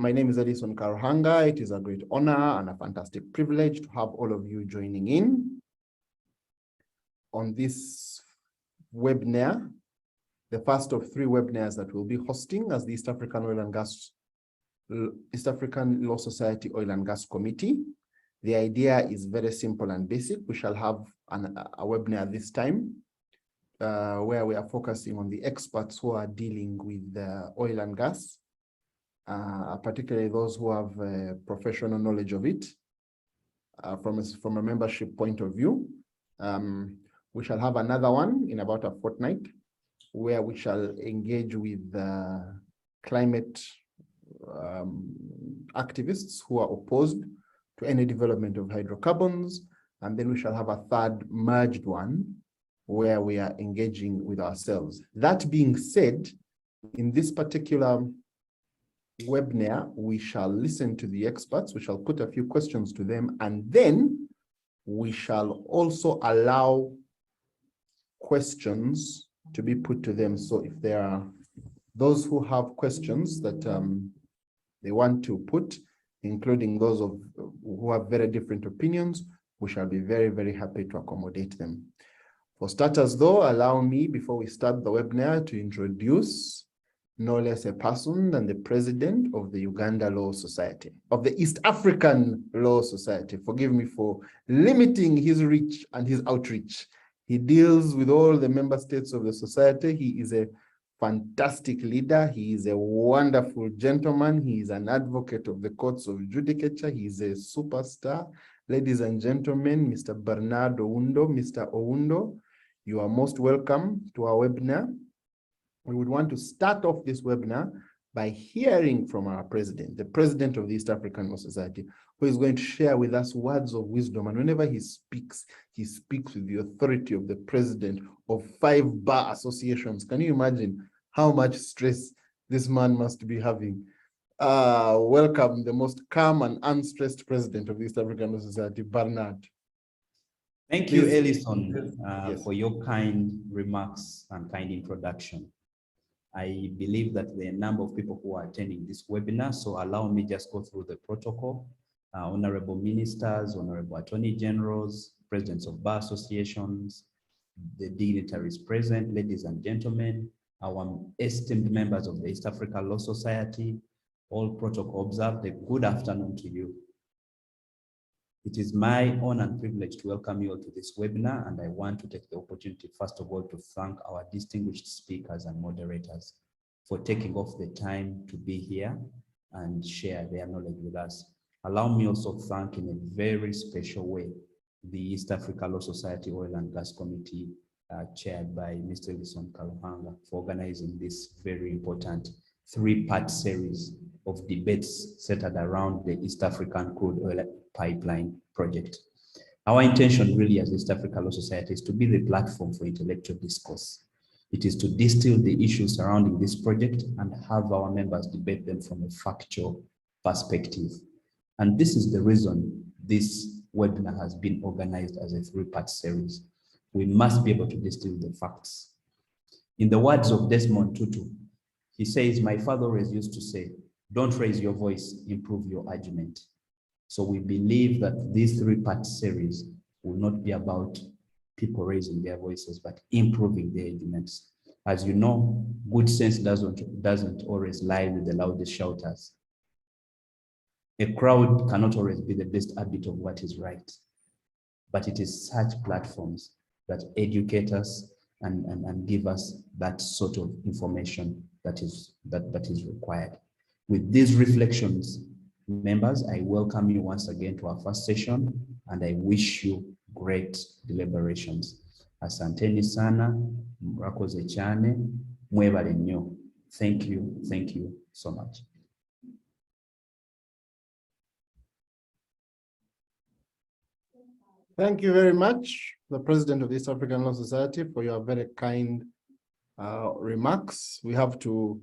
My name is Edison Karuhanga. It is a great honor and a fantastic privilege to have all of you joining in on this webinar, the first of 3 webinars that we'll be hosting as the East African Law Society Oil and Gas Committee. The idea is very simple and basic. We shall have a webinar this time where we are focusing on the experts who are dealing with oil and gas, particularly those who have professional knowledge of it from a membership point of view. We shall have another one in about a fortnight where we shall engage with climate activists who are opposed to any development of hydrocarbons. And then we shall have a third merged one where we are engaging with ourselves. That being said, in this particular webinar, we shall listen to the experts, we shall put a few questions to them, and then we shall also allow questions to be put to them. So if there are those who have questions that they want to put, including those who have very different opinions, we shall be very, very happy to accommodate them. For starters, though, allow me, before we start the webinar, to introduce no less a person than the president of the Uganda Law Society, of the East African Law Society. Forgive me for limiting his reach and his outreach. He deals with all the member states of the society. He is a fantastic leader. He is a wonderful gentleman. He is an advocate of the courts of judicature. He is a superstar. Ladies and gentlemen, Mr. Bernard Oundo, Mr. Oundo, you are most welcome to our webinar. We would want to start off this webinar by hearing from our president, the president of the East African Law Society, who is going to share with us words of wisdom. And whenever he speaks with the authority of the president of 5 bar associations. Can you imagine how much stress this man must be having? Welcome, the most calm and unstressed president of the East African Law Society, Bernard. Thank you, Ellison, for your kind remarks and kind introduction. I believe that there are a number of people who are attending this webinar, so allow me just go through the protocol. Honorable ministers, honorable attorney generals, presidents of bar associations, the dignitaries present, ladies and gentlemen, our esteemed members of the East Africa Law Society, all protocol observed, a good afternoon to you. It is my honor and privilege to welcome you all to this webinar, and I want to take the opportunity, first of all, to thank our distinguished speakers and moderators for taking off the time to be here and share their knowledge with us. Allow me also to thank in a very special way the East Africa Law Society Oil and Gas Committee, chaired by Mr. Edison Karuhanga, for organizing this very important 3-part series of debates centered around the East African crude oil pipeline project. Our intention really as East Africa Law Society is to be the platform for intellectual discourse. It is to distill the issues surrounding this project and have our members debate them from a factual perspective. And this is the reason this webinar has been organized as a 3-part series. We must be able to distill the facts. In the words of Desmond Tutu, he says, "My father always used to say, don't raise your voice, improve your argument." So we believe that this 3-part series will not be about people raising their voices, but improving their arguments. As you know, good sense doesn't always lie with the loudest shouters. A crowd cannot always be the best arbiter of what is right, but it is such platforms that educate us and give us that sort of information that is required. With these reflections, members, I welcome you once again to our first session, and I wish you great deliberations. Asanteni sana, murakoze cyane, mwebale nnyo. Thank you so much. Thank you very much, the president of the East African Law Society, for your very kind remarks. We have to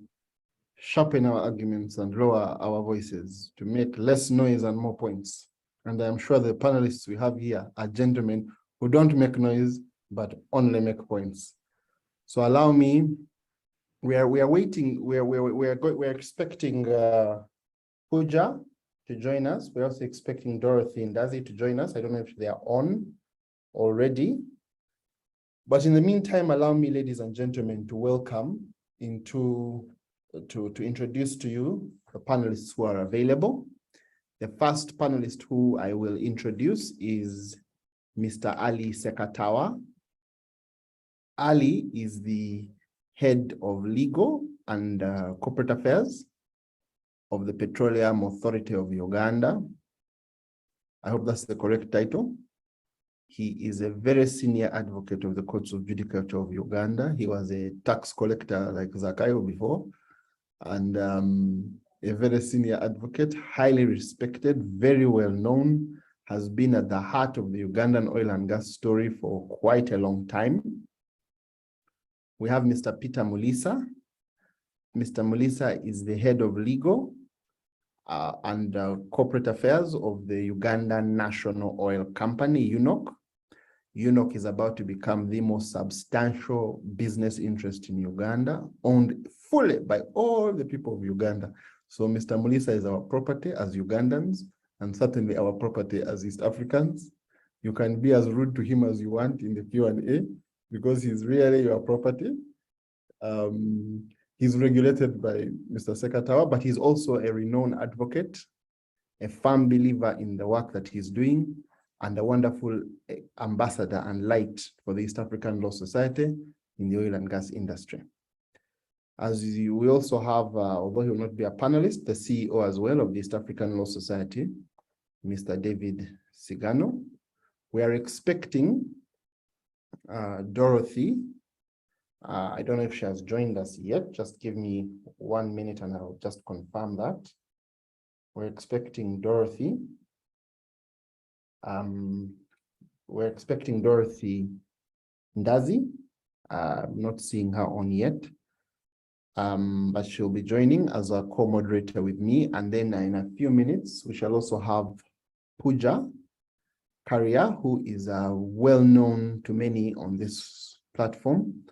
sharpen our arguments and lower our voices to make less noise and more points. And I'm sure the panelists we have here are gentlemen who don't make noise, but only make points. So allow me, we are waiting, we're expecting Pooja to join us. We're also expecting Dorothy and Dazi to join us. I don't know if they are on already. But in the meantime, allow me, ladies and gentlemen, to welcome to introduce to you the panelists who are available. The first panelist who I will introduce is Mr. Ali Sakatawa. Ali is the head of legal and corporate affairs of the Petroleum Authority of Uganda. I hope that's the correct title. He is a very senior advocate of the Courts of Judicature of Uganda. He was a tax collector like Zakayo before, and a very senior advocate, highly respected, very well known, has been at the heart of the Ugandan oil and gas story for quite a long time. We have Mr. Peter Mulisa. Mr. Mulisa is the head of legal and corporate affairs of the Ugandan National Oil Company, UNOC. UNOC is about to become the most substantial business interest in Uganda, owned fully by all the people of Uganda. So Mr. Mulisa is our property as Ugandans, and certainly our property as East Africans. You can be as rude to him as you want in the Q&A, because he's really your property. He's regulated by Mr. Sakatawa, but he's also a renowned advocate, a firm believer in the work that he's doing, and a wonderful ambassador and light for the East African Law Society in the oil and gas industry. We also have, although he will not be a panelist, the CEO as well of the East African Law Society, Mr. David Sigano. We are expecting Dorothy. I don't know if she has joined us yet. Just give me 1 minute and I'll just confirm that. We're expecting Dorothy. We're expecting Dorothy Ndazi. I'm not seeing her on yet. But she'll be joining as a co-moderator with me. And then in a few minutes, we shall also have Pooja Karia, who is well-known to many on this platform,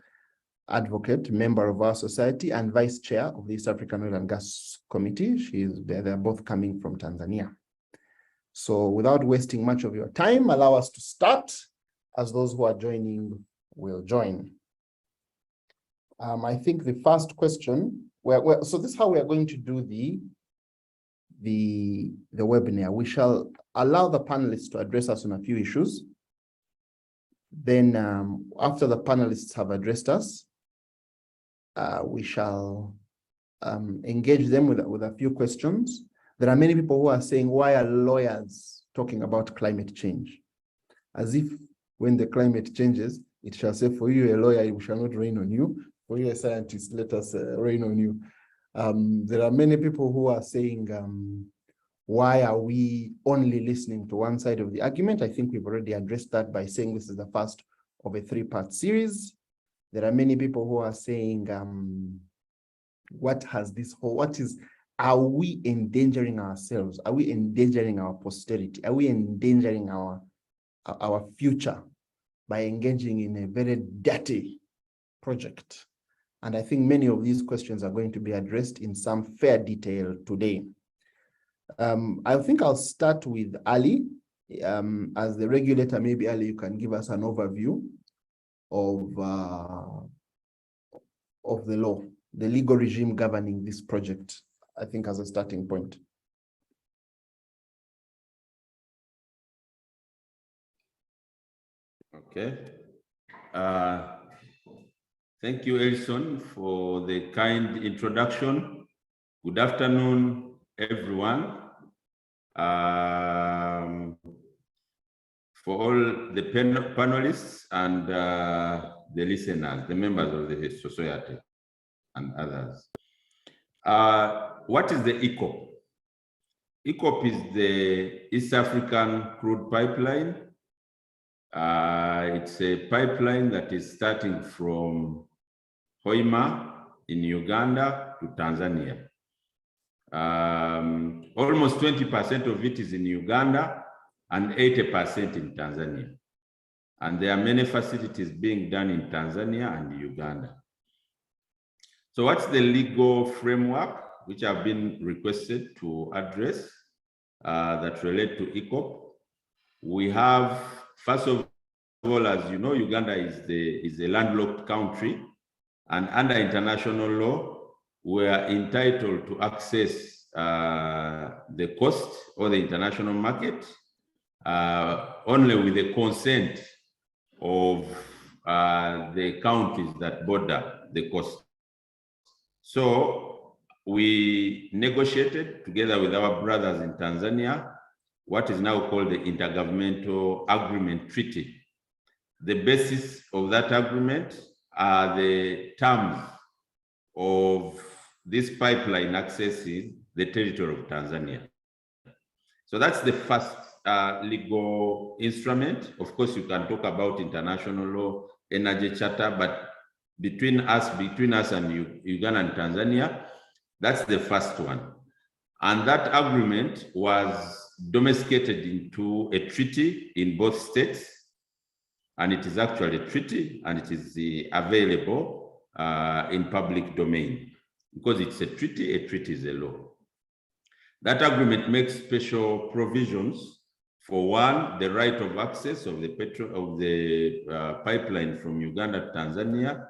advocate, member of our society, and vice chair of the East African Oil and Gas Committee. They're both coming from Tanzania. So without wasting much of your time, allow us to start as those who are joining will join. I think the first question, so this is how we are going to do the webinar. We shall allow the panelists to address us on a few issues. Then after the panelists have addressed us, we shall engage them with a few questions. There are many people who are saying, why are lawyers talking about climate change? As if when the climate changes, it shall say, for you, a lawyer, we shall not rain on you. For you, a scientist, let us rain on you. There are many people who are saying, why are we only listening to one side of the argument? I think we've already addressed that by saying this is the first of a 3-part series. There are many people who are saying, are we endangering ourselves? Are we endangering our posterity? Are we endangering our future by engaging in a very dirty project? And I think many of these questions are going to be addressed in some fair detail today. I think I'll start with Ali. As the regulator, maybe Ali, you can give us an overview of the law, the legal regime governing this project, I think, as a starting point. Okay. Thank you, Elson, for the kind introduction. Good afternoon, everyone. For all the panelists and the listeners, the members of the society and others. What is the EACOP? EACOP is the East African Crude Pipeline. It's a pipeline that is starting from Hoima in Uganda to Tanzania. Almost 20% of it is in Uganda and 80% in Tanzania. And there are many facilities being done in Tanzania and Uganda. So what's the legal framework? which have been requested to address that relate to EACOP. We have, first of all, as you know, Uganda is a landlocked country, and under international law, we are entitled to access the coast or the international market only with the consent of the countries that border the coast. So we negotiated together with our brothers in Tanzania what is now called the Intergovernmental Agreement Treaty. The basis of that agreement are the terms of this pipeline accessing the territory of Tanzania. So that's the first legal instrument. Of course, you can talk about international law, energy charter, but between us and Uganda and Tanzania, that's the first one. And that agreement was domesticated into a treaty in both states, and it is actually a treaty, and it is available in public domain. Because it's a treaty is a law. That agreement makes special provisions for, one, the right of access of the pipeline from Uganda to Tanzania,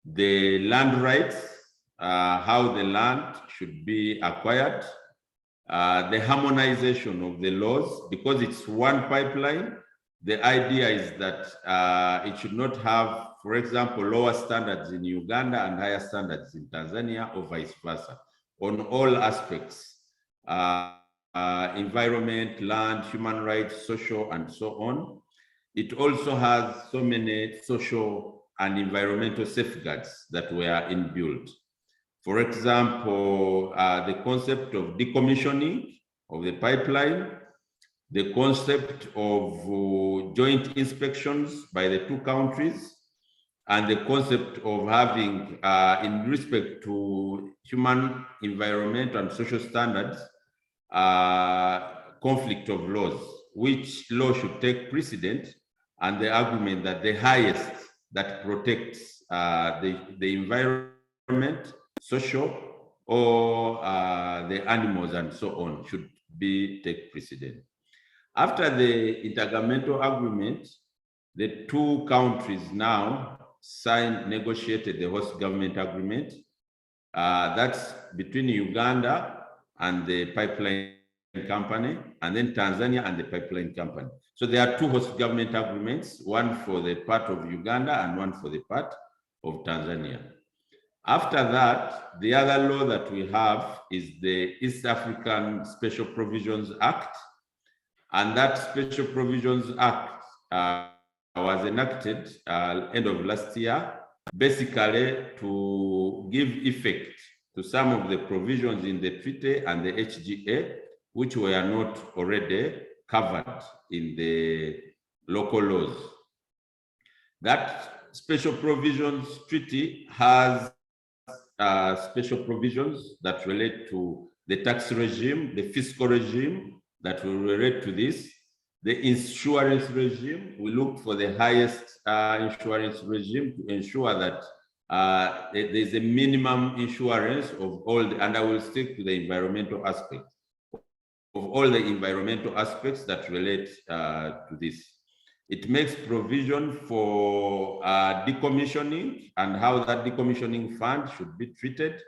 the land rights, how the land should be acquired, the harmonization of the laws. Because it's one pipeline, the idea is that it should not have, for example, lower standards in Uganda and higher standards in Tanzania, or vice versa, on all aspects, environment, land, human rights, social, and so on. It also has so many social and environmental safeguards that were inbuilt. For example, the concept of decommissioning of the pipeline, the concept of joint inspections by the two countries, and the concept of having, in respect to human, environment, and social standards, conflict of laws, which law should take precedent, and the argument that the highest that protects the environment, social, or the animals and so on should take precedent. After the intergovernmental agreement, the two countries now negotiated the host government agreement. That's between Uganda and the pipeline company, and then Tanzania and the pipeline company. So there are two host government agreements, one for the part of Uganda and one for the part of Tanzania. After that, the other law that we have is the East African Special Provisions Act. And that Special Provisions Act was enacted end of last year, basically to give effect to some of the provisions in the treaty and the HGA, which were not already covered in the local laws. That Special Provisions Treaty has special provisions that relate to the tax regime, the fiscal regime that will relate to this, the insurance regime. We look for the highest insurance regime to ensure that there's a minimum insurance of all the, and I will stick to the environmental aspect, of all the environmental aspects that relate to this. It makes provision for decommissioning and how that decommissioning fund should be treated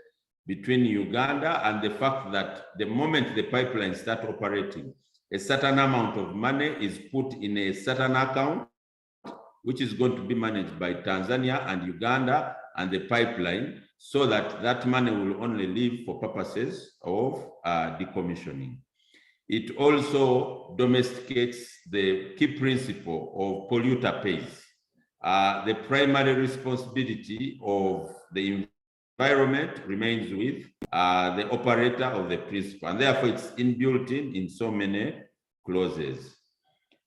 between Uganda, and the fact that the moment the pipeline starts operating, a certain amount of money is put in a certain account, which is going to be managed by Tanzania and Uganda and the pipeline, so that that money will only leave for purposes of decommissioning. It also domesticates the key principle of polluter pays. The primary responsibility of the environment remains with the operator of the principle, and therefore it's inbuilt in so many clauses.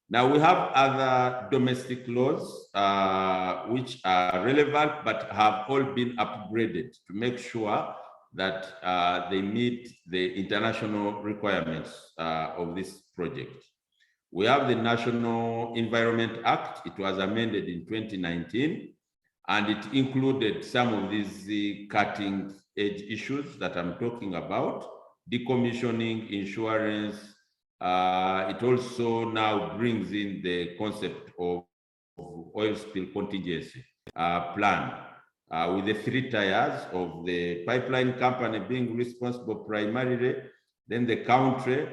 Now we have other domestic laws which are relevant but have all been upgraded to make sure that they meet the international requirements of this project. We have the National Environment Act. It was amended in 2019, and it included some of these cutting edge issues that I'm talking about, decommissioning, insurance. It also now brings in the concept of oil spill contingency plan, with the 3 tiers of the pipeline company being responsible primarily, then the country,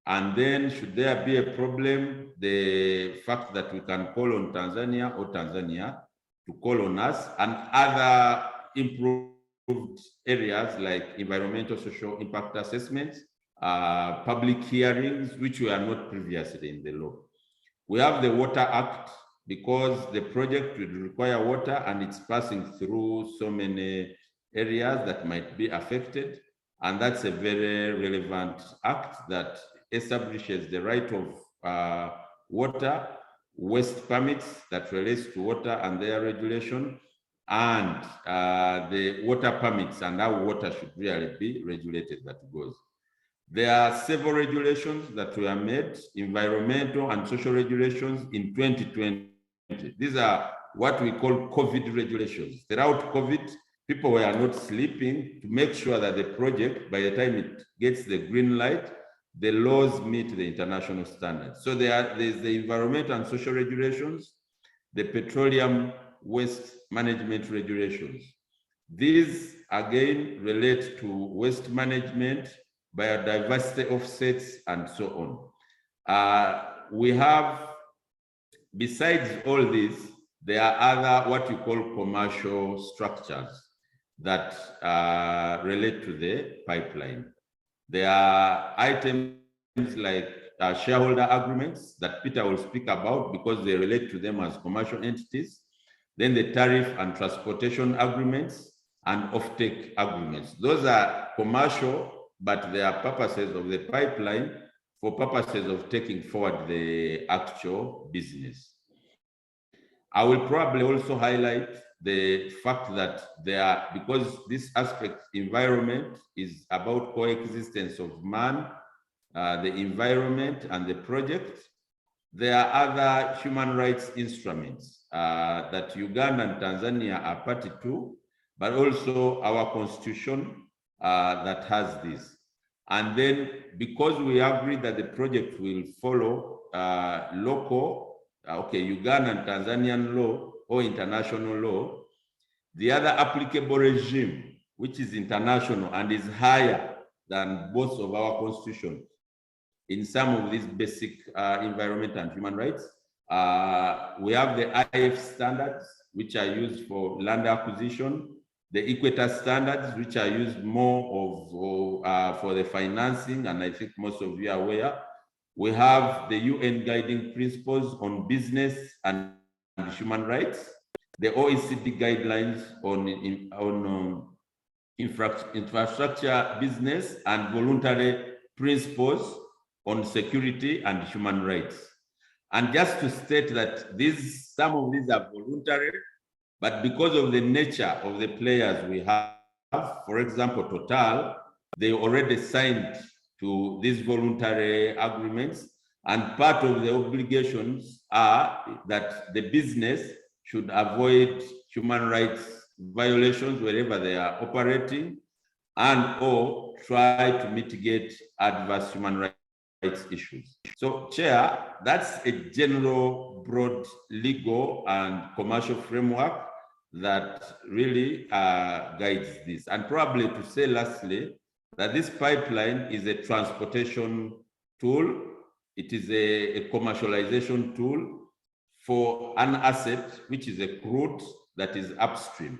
and then should there be a problem, the fact that we can call on Tanzania or Tanzania to call on us, and other improved areas like environmental social impact assessments, public hearings, which were not previously in the law. We have the Water Act, because the project will require water and it's passing through so many areas that might be affected. And that's a very relevant act that establishes the right of water, waste permits that relates to water and their regulation, and the water permits and how water should really be regulated that goes. There are several regulations that were made, environmental and social regulations in 2020. These are what we call COVID regulations. Throughout COVID, people were not sleeping to make sure that the project, by the time it gets the green light, the laws meet the international standards. So there's the environmental and social regulations, the petroleum waste management regulations. These again relate to waste management, biodiversity offsets, and so on. We have, besides all this, there are other what you call commercial structures that relate to the pipeline. There are items like shareholder agreements that Peter will speak about because they relate to them as commercial entities. Then the tariff and transportation agreements and offtake agreements. Those are commercial, but they are purposes of the pipeline for purposes of taking forward the actual business. I will probably also highlight the fact that because this aspect, environment, is about coexistence of man, the environment, and the project, there are other human rights instruments that Uganda and Tanzania are party to, but also our constitution that has this. And then because we agree that the project will follow local, Uganda and Tanzanian law or international law, the other applicable regime, which is international and is higher than both of our constitutions in some of these basic environment and human rights. We have the IF standards, which are used for land acquisition, the Equator standards, which are used more of for the financing, and I think most of you are aware. We have the UN guiding principles on business and human rights, the OECD guidelines on infrastructure business, and voluntary principles on security and human rights. And just to state that some of these are voluntary, but because of the nature of the players we have, for example, Total, they already signed to these voluntary agreements, and part of the obligations are that the business should avoid human rights violations wherever they are operating, and or try to mitigate adverse human rights issues. So, Chair, that's a general, broad legal and commercial framework that really guides this. And probably to say lastly, that this pipeline is a transportation tool. It is a commercialization tool for an asset, which is a crude that is upstream.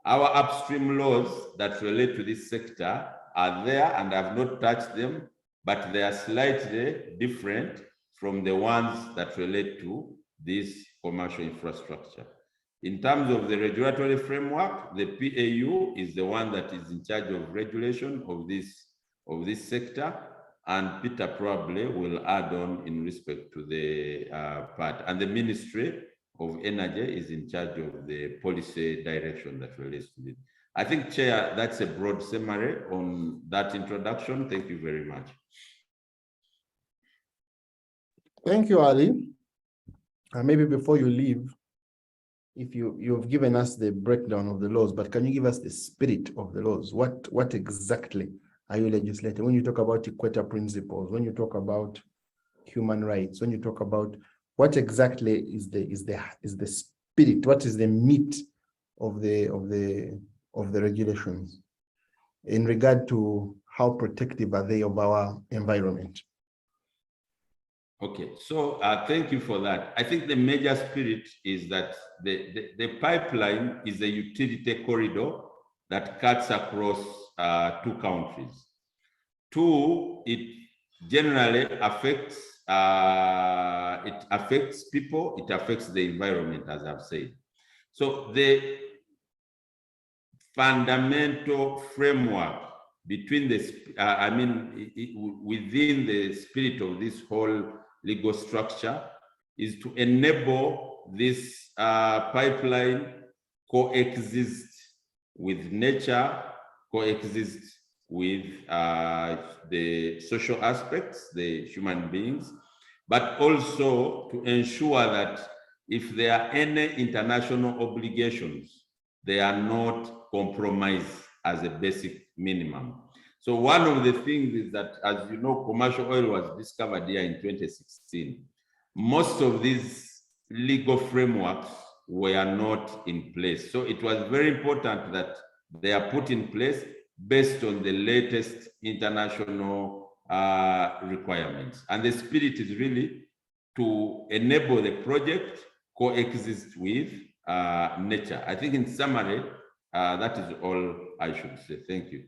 Our upstream laws that relate to this sector are there, and I've not touched them, but they are slightly different from the ones that relate to this commercial infrastructure. In terms of the regulatory framework, the PAU is the one that is in charge of regulation of this sector, and Peter probably will add on in respect to the part. And the Ministry of Energy is in charge of the policy direction that relates to it. I think, Chair, that's a broad summary on that introduction. Thank you very much. Thank you, Ali. Maybe before you leave, if you've given us the breakdown of the laws, but can you give us the spirit of the laws? What exactly are you legislating? When you talk about equator principles, when you talk about human rights, when you talk about what exactly is the spirit, what is the meat of the regulations in regard to how protective are they of our environment? Okay, so thank you for that. I think the major spirit is that the pipeline is a utility corridor that cuts across two countries. Two, it generally affects people, it affects the environment, as I've said. So the fundamental framework between within the spirit of this whole legal structure is to enable this pipeline coexist with nature, coexist with the social aspects, the human beings, but also to ensure that if there are any international obligations, they are not compromised as a basic minimum. So one of the things is that, as you know, commercial oil was discovered here in 2016. Most of these legal frameworks were not in place. So it was very important that they are put in place based on the latest international requirements. And the spirit is really to enable the project coexist with nature. I think in summary, that is all I should say. Thank you.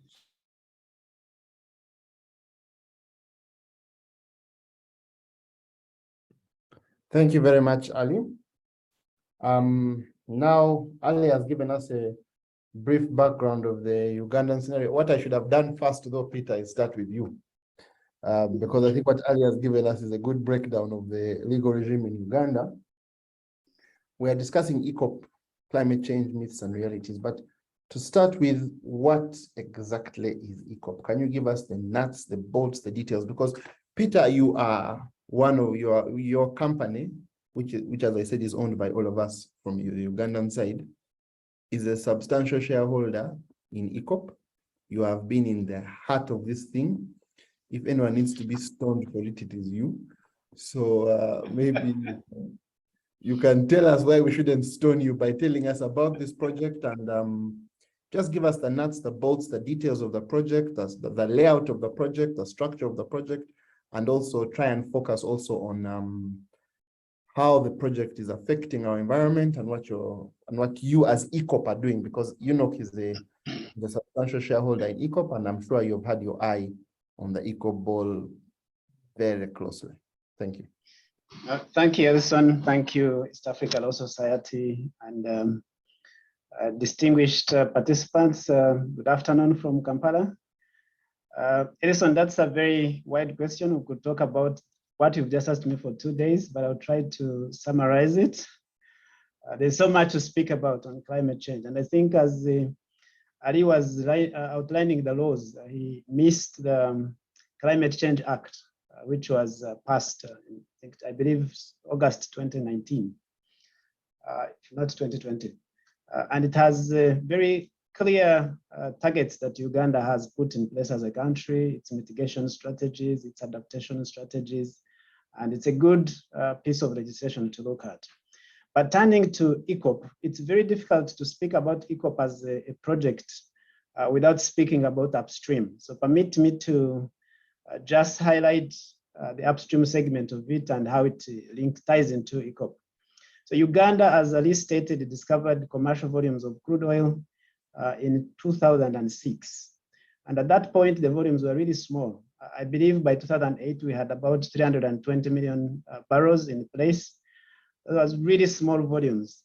Thank you very much, Ali. Now, Ali has given us a brief background of the Ugandan scenario. What I should have done first, though, Peter, is start with you. Because I think what Ali has given us is a good breakdown of the legal regime in Uganda. We are discussing EACOP, climate change myths and realities, but to start with, what exactly is EACOP? Can you give us the nuts, the bolts, the details? Because Peter, you are one of your company, which as I said is owned by all of us from the Ugandan side, is a substantial shareholder in EACOP. You have been in the heart of this thing. If anyone needs to be stoned for it, it is you. So maybe you can tell us why we shouldn't stone you by telling us about this project, and just give us the nuts, the bolts, the details of the project, the layout of the project, the structure of the project, and also try and focus also on how the project is affecting our environment and what you as EACOP are doing, because UNOC is the substantial shareholder in EACOP, and I'm sure you've had your eye on the EACOP ball very closely. Thank you. Thank you, Edison. Thank you, East Africa Law Society, and distinguished participants. Good afternoon from Kampala. Edison, that's a very wide question. We could talk about what you've just asked me for 2 days, but I'll try to summarize it. There's so much to speak about on climate change. And I think as Ali was outlining the laws, he missed the Climate Change Act, which was passed, I believe, August 2019, if not 2020. And it has very clear targets that Uganda has put in place as a country, its mitigation strategies, its adaptation strategies, and it's a good piece of legislation to look at. But turning to EACOP, it's very difficult to speak about EACOP as a project without speaking about upstream. So permit me to just highlight the upstream segment of it and how it ties into EACOP. So Uganda, as Ali stated, discovered commercial volumes of crude oil in 2006. And at that point, the volumes were really small. I believe by 2008, we had about 320 million barrels in place. It was really small volumes.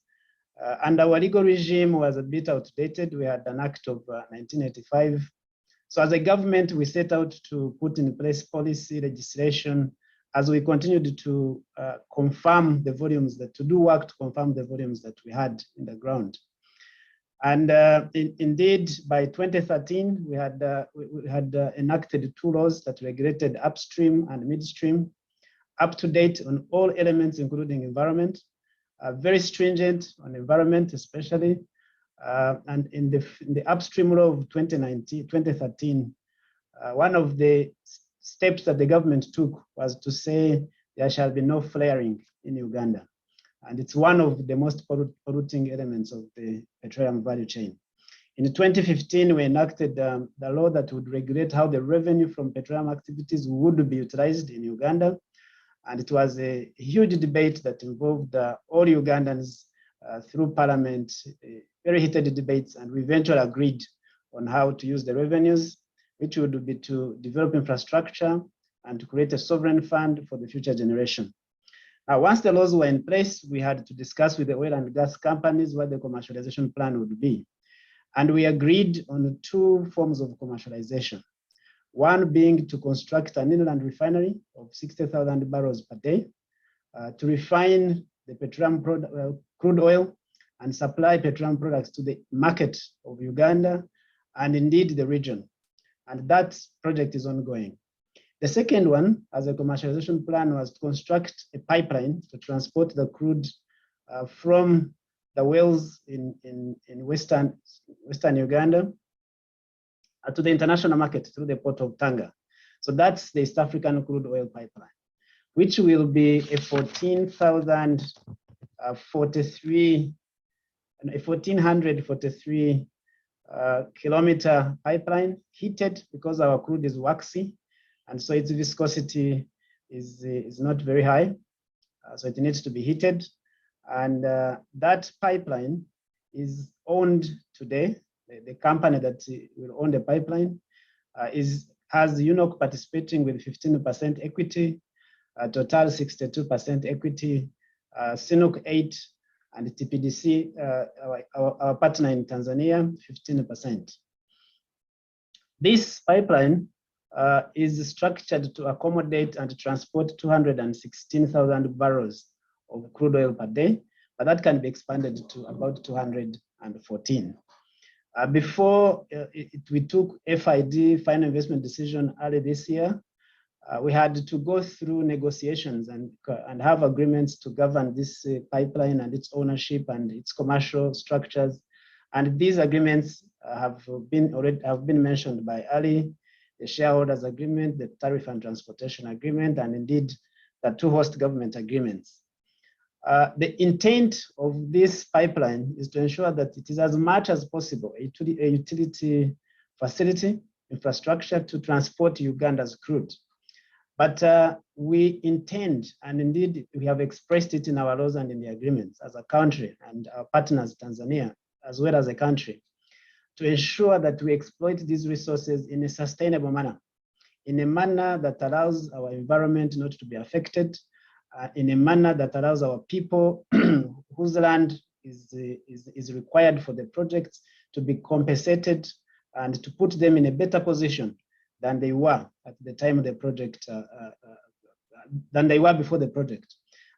And our legal regime was a bit outdated. We had an act of 1985. So as a government, we set out to put in place policy legislation as we continued to confirm the volumes, to do work to confirm the volumes that we had in the ground. And indeed, by 2013, we had enacted 2 laws that regulated upstream and midstream, up to date on all elements, including environment. very stringent on environment, especially. And in the upstream law of 2013, one of the steps that the government took was to say there shall be no flaring in Uganda. And it's one of the most polluting elements of the petroleum value chain. In 2015, we enacted the law that would regulate how the revenue from petroleum activities would be utilized in Uganda. And it was a huge debate that involved all Ugandans through parliament, very heated debates, and we eventually agreed on how to use the revenues, which would be to develop infrastructure and to create a sovereign fund for the future generation. Now, once the laws were in place, we had to discuss with the oil and gas companies what the commercialization plan would be. And we agreed on 2 forms of commercialization. One being to construct an inland refinery of 60,000 barrels per day to refine the petroleum crude oil and supply petroleum products to the market of Uganda and indeed the region. And that project is ongoing. The second one, as a commercialization plan, was to construct a pipeline to transport the crude from the wells in western Uganda to the international market through the port of Tanga. So that's the East African crude oil pipeline, which will be a 1,443 kilometer pipeline, heated because our crude is waxy, and so its viscosity is not very high, so it needs to be heated. And that pipeline is owned today. The company that will own the pipeline has UNOC participating with 15% equity, Total 62% equity, Sinuk 8%, and TPDC, our partner in Tanzania, 15%. This pipeline is structured to accommodate and transport 216,000 barrels of crude oil per day, but that can be expanded to about 214. Before we took FID, final investment decision, early this year, we had to go through negotiations and have agreements to govern this pipeline and its ownership and its commercial structures. And these agreements have been mentioned by Ali, the shareholders agreement, the tariff and transportation agreement, and indeed the 2 host government agreements. The intent of this pipeline is to ensure that it is as much as possible a utility facility infrastructure to transport Uganda's crude. But we intend, and indeed we have expressed it in our laws and in the agreements as a country and our partners, Tanzania, as well as a country, to ensure that we exploit these resources in a sustainable manner, in a manner that allows our environment not to be affected, in a manner that allows our people whose land is required for the projects to be compensated and to put them in a better position than they were at the time of the project, than they were before the project.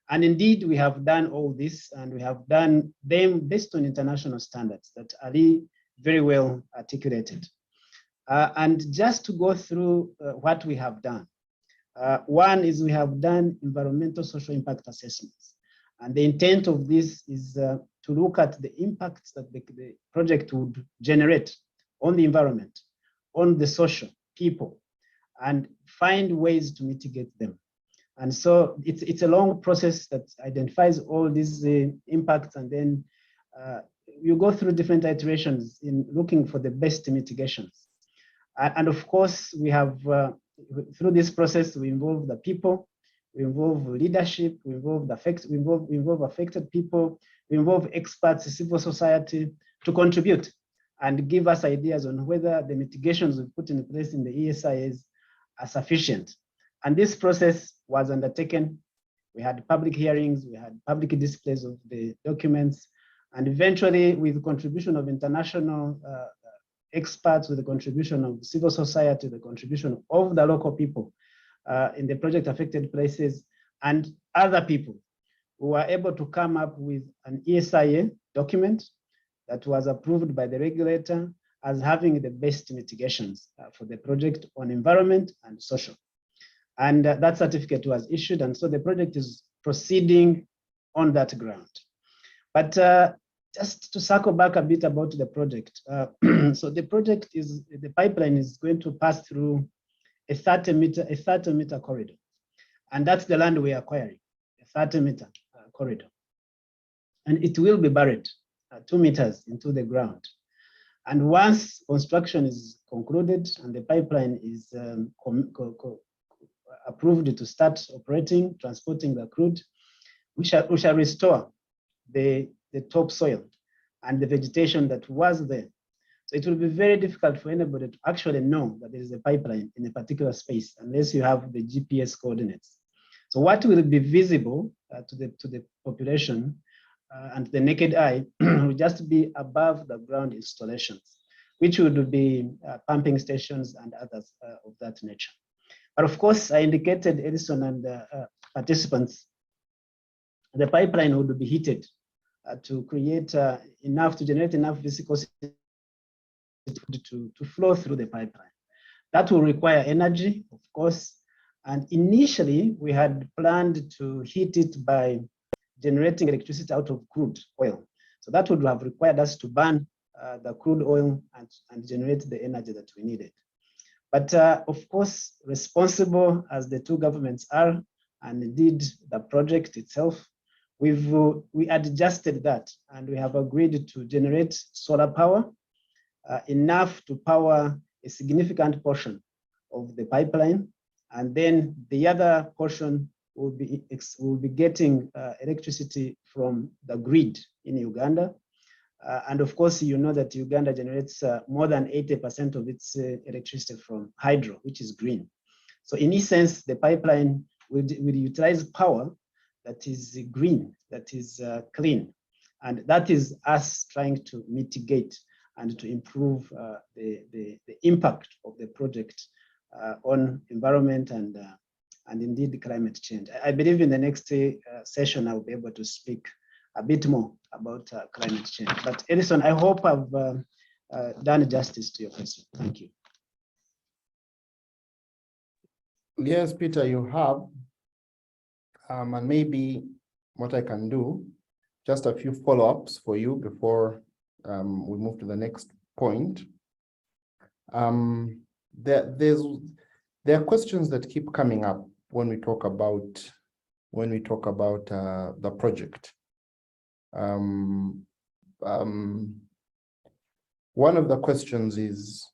And indeed, we have done all this, and we have done them based on international standards that Ali very well articulated. And just to go through what we have done. One is we have done environmental social impact assessments. And the intent of this is to look at the impacts that the project would generate on the environment, on the social, people, and find ways to mitigate them. And so it's a long process that identifies all these impacts, and then you go through different iterations in looking for the best mitigations. And of course, we have, through this process, we involve the people, we involve leadership, we involve affected people, we involve experts, civil society to contribute and give us ideas on whether the mitigations we've put in place in the ESIAs are sufficient. And this process was undertaken. We had public hearings, we had public displays of the documents, and eventually with the contribution of international experts, with the contribution of civil society, the contribution of the local people in the project affected places and other people, who were able to come up with an ESIA document that was approved by the regulator as having the best mitigations for the project on environment and social. And that certificate was issued, and so the project is proceeding on that ground. But just to circle back a bit about the project. So the project is, the pipeline is going to pass through a 30-meter corridor. And that's the land we are acquiring, a 30-meter corridor. And it will be buried 2 meters into the ground. And once construction is concluded and the pipeline is approved to start operating, transporting the crude, we shall restore the topsoil and the vegetation that was there. So it will be very difficult for anybody to actually know that there is a pipeline in a particular space unless you have the GPS coordinates. So what will be visible to the population and the naked eye will just be above the ground installations, which would be pumping stations and others of that nature. But of course, I indicated, Edison and participants, the pipeline would be heated to create enough, to generate enough viscosity to flow through the pipeline. That will require energy, of course. And initially, we had planned to heat it by generating electricity out of crude oil. So that would have required us to burn the crude oil and generate the energy that we needed. But of course, responsible as the two governments are, and indeed the project itself, we adjusted that and we have agreed to generate solar power, enough to power a significant portion of the pipeline. And then the other portion will be getting electricity from the grid in Uganda. And of course, you know that Uganda generates more than 80% of its electricity from hydro, which is green. So in essence, the pipeline will utilize power that is green, that is clean. And that is us trying to mitigate and to improve the impact of the project on environment and indeed climate change. I believe in the next session, I'll be able to speak a bit more about climate change. But Edison, I hope I've done justice to your question. Thank you. Yes, Peter, you have. And maybe what I can do, just a few follow-ups for you before we move to the next point. There are questions that keep coming up when we talk about the project. One of the questions is,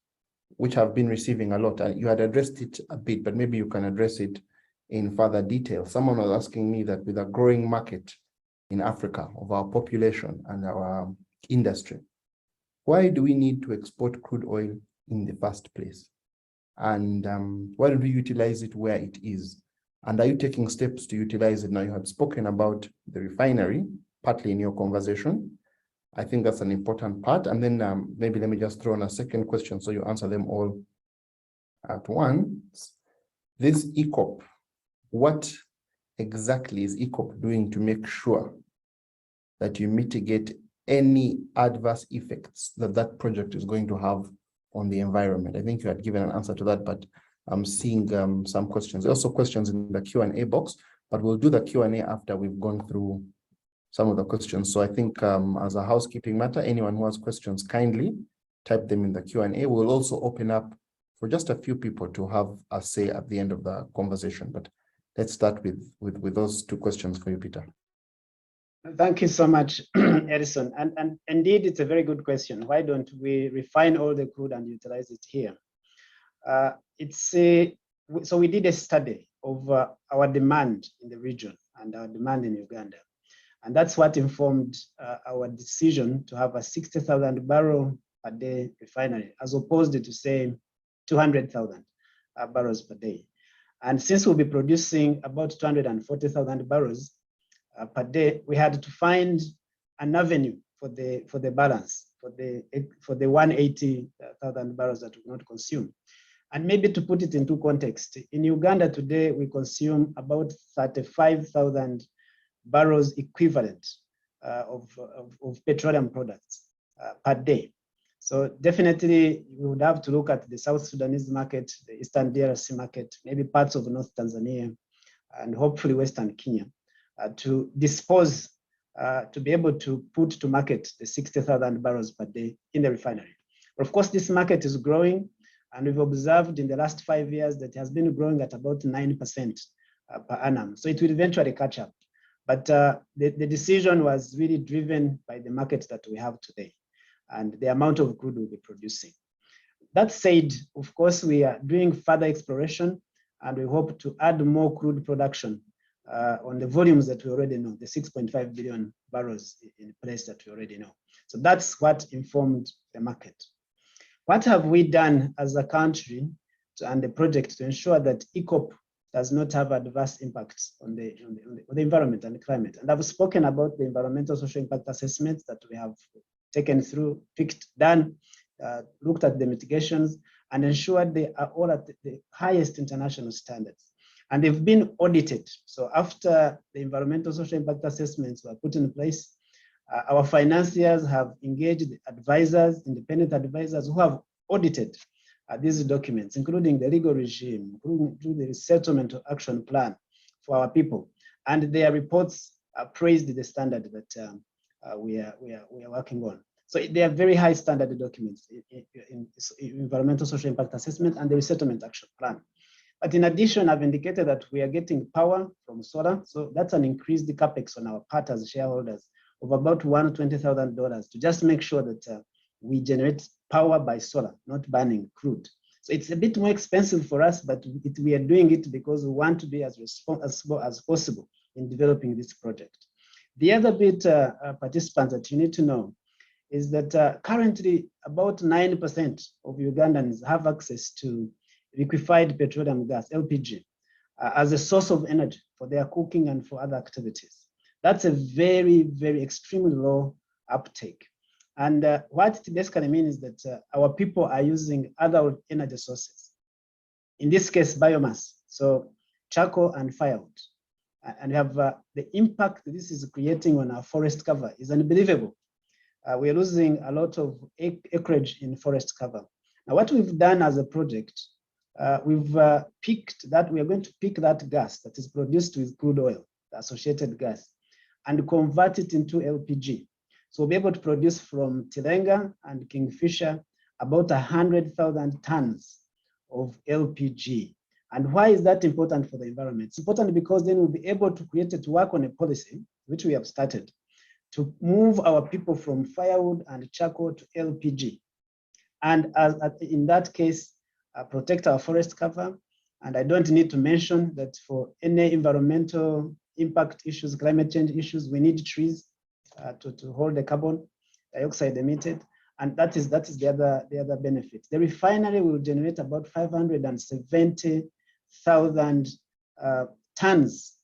which I've been receiving a lot, and you had addressed it a bit, but maybe you can address it in further detail. Someone was asking me that with a growing market in Africa of our population and our industry, why do we need to export crude oil in the first place? And why don't we utilize it where it is? And are you taking steps to utilize it? Now, you have spoken about the refinery, partly in your conversation. I think that's an important part. And then maybe let me just throw in a second question so you answer them all at once. This EACOP, what exactly is EACOP doing to make sure that you mitigate any adverse effects that that project is going to have on the environment? I think you had given an answer to that, but I'm seeing some questions. There are also questions in the Q&A box, but we'll do the Q&A after we've gone through some of the questions. So I think as a housekeeping matter, anyone who has questions, kindly type them in the Q&A. We'll also open up for just a few people to have a say at the end of the conversation. But let's start with those two questions for you, Peter. Thank you so much, Edison. And indeed, it's a very good question. Why don't we refine all the crude and utilize it here? So we did a study of our demand in the region and our demand in Uganda. And that's what informed our decision to have a 60,000 barrel per day refinery, as opposed to, say, 200,000 barrels per day. And since we'll be producing about 240,000 barrels per day, we had to find an avenue for the balance, for the 180,000 barrels that we not consume. And maybe to put it into context, in Uganda today, we consume about 35,000 barrels equivalent of petroleum products per day. So definitely we would have to look at the South Sudanese market, the Eastern DRC market, maybe parts of North Tanzania, and hopefully Western Kenya to dispose to be able to put to market the 60,000 barrels per day in the refinery. But of course, this market is growing, and we've observed in the last 5 years that it has been growing at about 9% per annum. So it will eventually catch up. But the decision was really driven by the market that we have today and the amount of crude we'll be producing. That said, of course, we are doing further exploration, and we hope to add more crude production on the volumes that we already know, the 6.5 billion barrels in place that we already know. So that's what informed the market. What have we done as a country and the project to ensure that EACOP does not have adverse impacts on the environment and the climate? And I've spoken about the environmental social impact assessments that we have taken through, done, looked at the mitigations, and ensured they are all at the highest international standards. And they've been audited. So after the environmental social impact assessments were put in place, our financiers have engaged advisors, independent advisors who have audited these documents, including the legal regime, including the settlement action plan for our people. And their reports praised the standard that we are working on. So they are very high standard documents in environmental social impact assessment and the resettlement action plan. But in addition, I've indicated that we are getting power from solar. So that's an increased capex on our part as shareholders of about $120,000 to just make sure that we generate power by solar, not burning crude. So it's a bit more expensive for us, but we are doing it because we want to be as responsible as possible in developing this project. The other bit, participants, that you need to know is that currently about 9% of Ugandans have access to liquefied petroleum gas, LPG, as a source of energy for their cooking and for other activities. That's a very, very extremely low uptake. And what it basically means is that our people are using other energy sources. In this case, biomass, so charcoal and firewood. And we have the impact this is creating on our forest cover is unbelievable. We are losing a lot of acreage in forest cover. Now, what we've done as a project, we've picked that, we are going to pick that gas that is produced with crude oil, the associated gas, and convert it into LPG. So we'll be able to produce from Tilenga and Kingfisher about 100,000 tons of LPG. And why is that important for the environment? It's important because then we'll be able to work on a policy, which we have started, to move our people from firewood and charcoal to LPG. And in that case, protect our forest cover. And I don't need to mention that for any environmental impact issues, climate change issues, we need trees to hold the carbon dioxide emitted. And that is the other benefit. The refinery will generate about 570,000 tons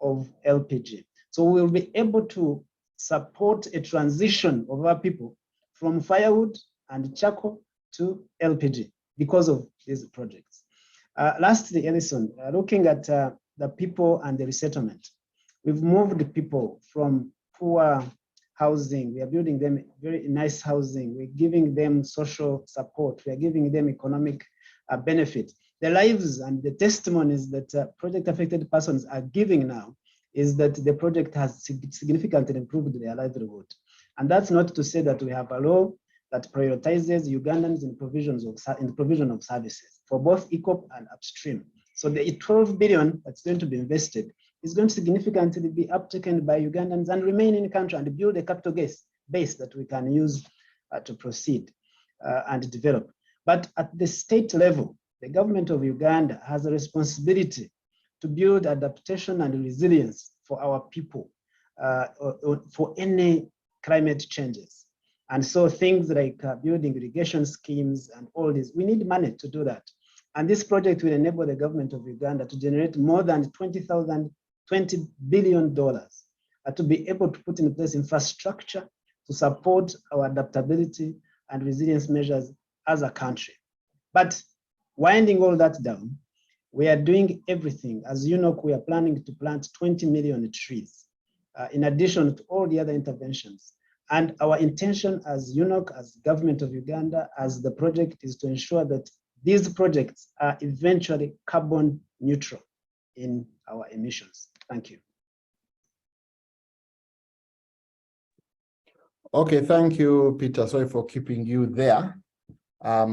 of LPG. So we'll be able to support a transition of our people from firewood and charcoal to LPG because of these projects. Lastly, Ellison, looking at the people and the resettlement, we've moved the people from poor housing. We are building them very nice housing. We're giving them social support. We are giving them economic benefit. The lives and the testimonies that project affected persons are giving now is that the project has significantly improved their livelihood. And that's not to say that we have a law that prioritizes Ugandans in the provision of services for both EACOP and upstream. So the 12 billion that's going to be invested is going to significantly be uptaken by Ugandans and remain in the country and build a capital base that we can use to proceed and develop. But at the state level, the government of Uganda has a responsibility to build adaptation and resilience for our people for any climate changes. And so things like building irrigation schemes and all this, we need money to do that. And this project will enable the government of Uganda to generate more than $20 billion to be able to put in place infrastructure to support our adaptability and resilience measures as a country. But winding all that down, we are doing everything. As you know, we are planning to plant 20 million trees in addition to all the other interventions. And our intention as UNOC, as government of Uganda, as the project, is to ensure that these projects are eventually carbon neutral in our emissions. Thank you. Okay, thank you, Peter. Sorry for keeping you there. I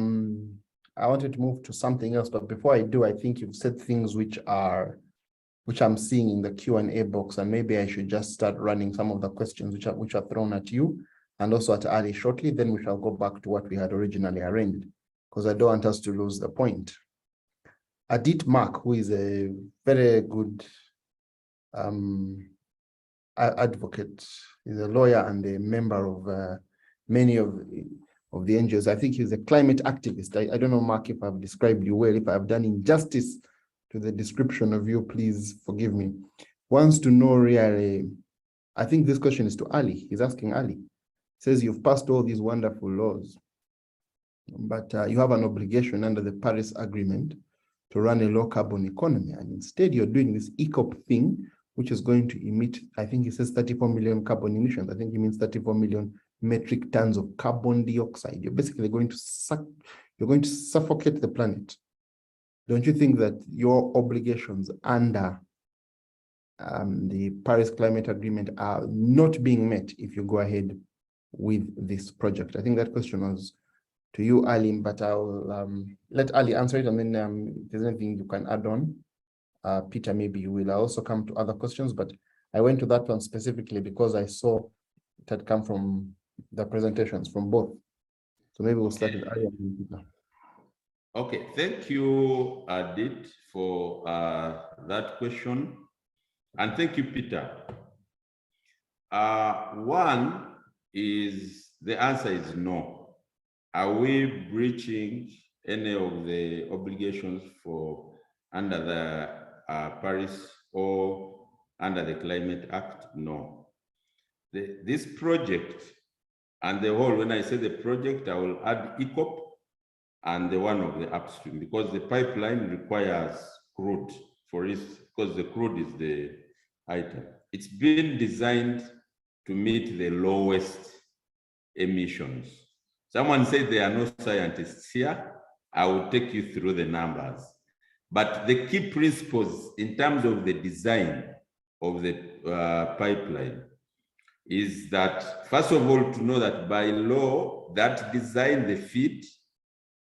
wanted to move to something else, but before I do, I think you've said things which I'm seeing in the Q&A box, and maybe I should just start running some of the questions which are thrown at you and also at Ali shortly. Then we shall go back to what we had originally arranged, because I don't want us to lose the point. Adit Mark, who is a very good advocate, is a lawyer and a member of many of the NGOs. I think he's a climate activist. I don't know, Mark, if I've described you well. If I've done injustice to the description of you, please forgive me. Wants to know really, I think this question is to Ali. He's asking Ali. Says you've passed all these wonderful laws, but you have an obligation under the Paris Agreement to run a low carbon economy. And instead you're doing this EACOP thing, which is going to emit, I think he says 34 million carbon emissions. I think he means 34 million metric tons of carbon dioxide. You're basically going to suffocate the planet. Don't you think that your obligations under the Paris Climate Agreement are not being met if you go ahead with this project? I think that question was to you, Ali, but I'll let Ali answer it, and then if there's anything you can add on, Peter, maybe you will. I'll also come to other questions, but I went to that one specifically because I saw it had come from the presentations from both. So maybe we'll start with Ali and Peter. Okay, thank you, Adit, for that question. And thank you, Peter. One is, the answer is no. Are we breaching any of the obligations for under the Paris or under the Climate Act? No. This project and the whole, when I say the project, I will add EACOP and the one of the upstream, because the pipeline requires crude for it, because the crude is the item. It's been designed to meet the lowest emissions. Someone said there are no scientists here. I will take you through the numbers. But the key principles in terms of the design of the pipeline is that, first of all, to know that by law, that design, the feed,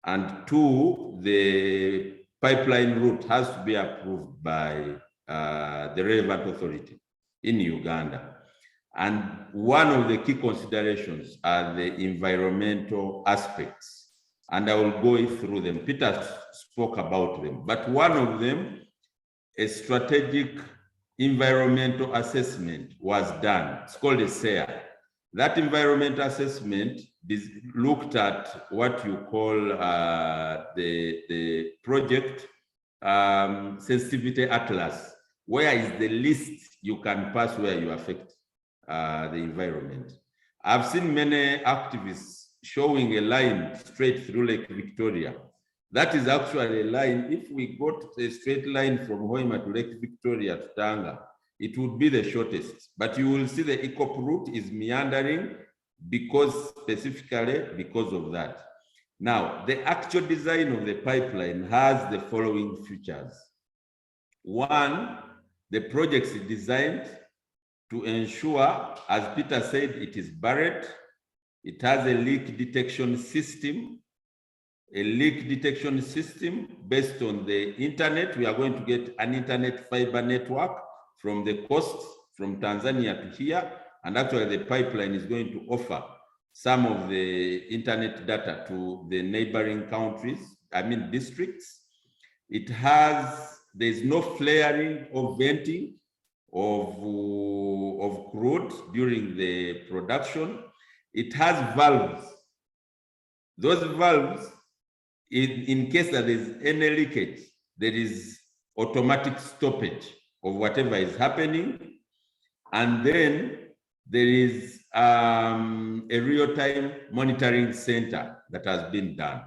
and two, the pipeline route has to be approved by the relevant authority in Uganda. And one of the key considerations are the environmental aspects. And I will go through them. Peter spoke about them, but one of them, a strategic environmental assessment was done. It's called a SEA. That environmental assessment looked at what you call the project sensitivity atlas. Where is the least you can pass where you affect the environment? I've seen many activists showing a line straight through Lake Victoria. That is actually a line. If we got a straight line from Hoima to Lake Victoria to Tanga, it would be the shortest. But you will see the EACOP route is meandering specifically because of that. Now, the actual design of the pipeline has the following features. One, the project is designed to ensure, as Peter said, it is buried. It has a leak detection system. A leak detection system based on the internet. We are going to get an internet fiber network from the coast, from Tanzania to here. And actually the pipeline is going to offer some of the internet data to the neighboring countries, districts. There's no flaring or venting of crude during the production. It has valves. Those valves, in case that there's any leakage, there is automatic stoppage of whatever is happening. And then there is a real-time monitoring center that has been done.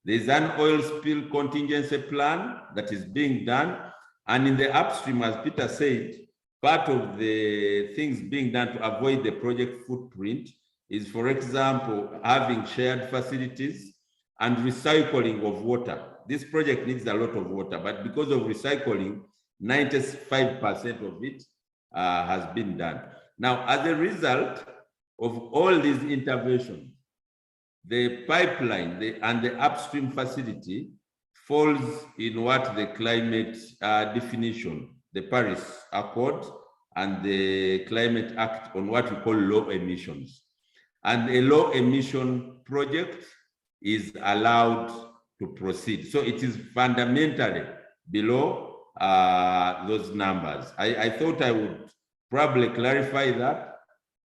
There's an oil spill contingency plan that is being done. And in the upstream, as Peter said, part of the things being done to avoid the project footprint is, for example, having shared facilities and recycling of water. This project needs a lot of water, but because of recycling, 95% of it has been done. Now, as a result, of all these interventions, the pipeline and the upstream facility falls in what the climate definition, the Paris Accord and the Climate Act on what we call low emissions. And a low emission project is allowed to proceed. So it is fundamentally below those numbers. I thought I would probably clarify that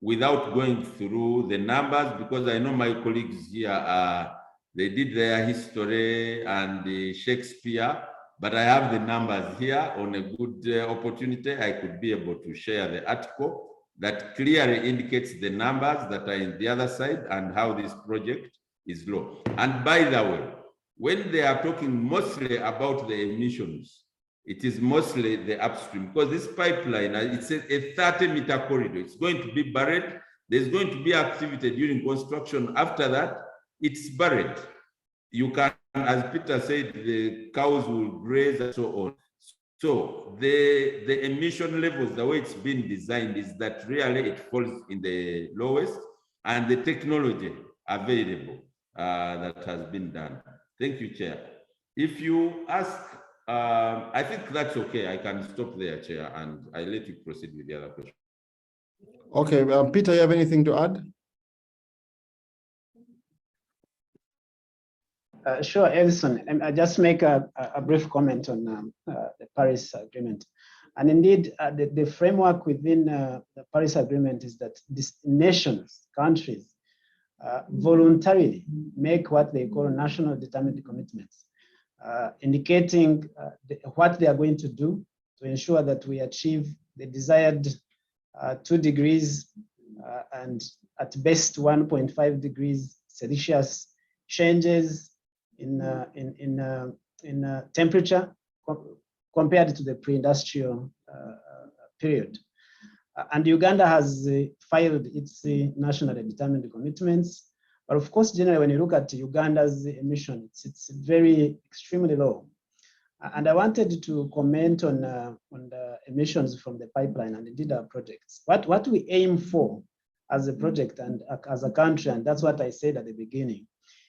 without going through the numbers, because I know my colleagues here, they did their history and the Shakespeare, but I have the numbers here. On a good opportunity, I could be able to share the article that clearly indicates the numbers that are in the other side and how this project is low. And by the way, when they are talking mostly about the emissions, it is mostly the upstream, because this pipeline, it's a 30-meter corridor. It's going to be buried. There's going to be activity during construction. After that, it's buried. You can, as Peter said, the cows will graze and so on. So the emission levels, the way it's been designed is that really it falls in the lowest, and the technology available that has been done. Thank you, Chair. If you ask, I think that's okay. I can stop there, Chair, and I let you proceed with the other question. Okay, Peter, you have anything to add? Sure, Edison. And I just make a brief comment on the Paris Agreement. And indeed, the framework within the Paris Agreement is that these nations, countries, voluntarily make what they call national determined commitments, indicating what they are going to do to ensure that we achieve the desired 2 degrees and at best 1.5 degrees Celsius changes in temperature compared to the pre-industrial period. And Uganda has filed its nationally determined commitments. But of course, generally, when you look at Uganda's emissions, it's very extremely low. And I wanted to comment on the emissions from the pipeline and indeed our projects. What we aim for as a project and as a country, and that's what I said at the beginning,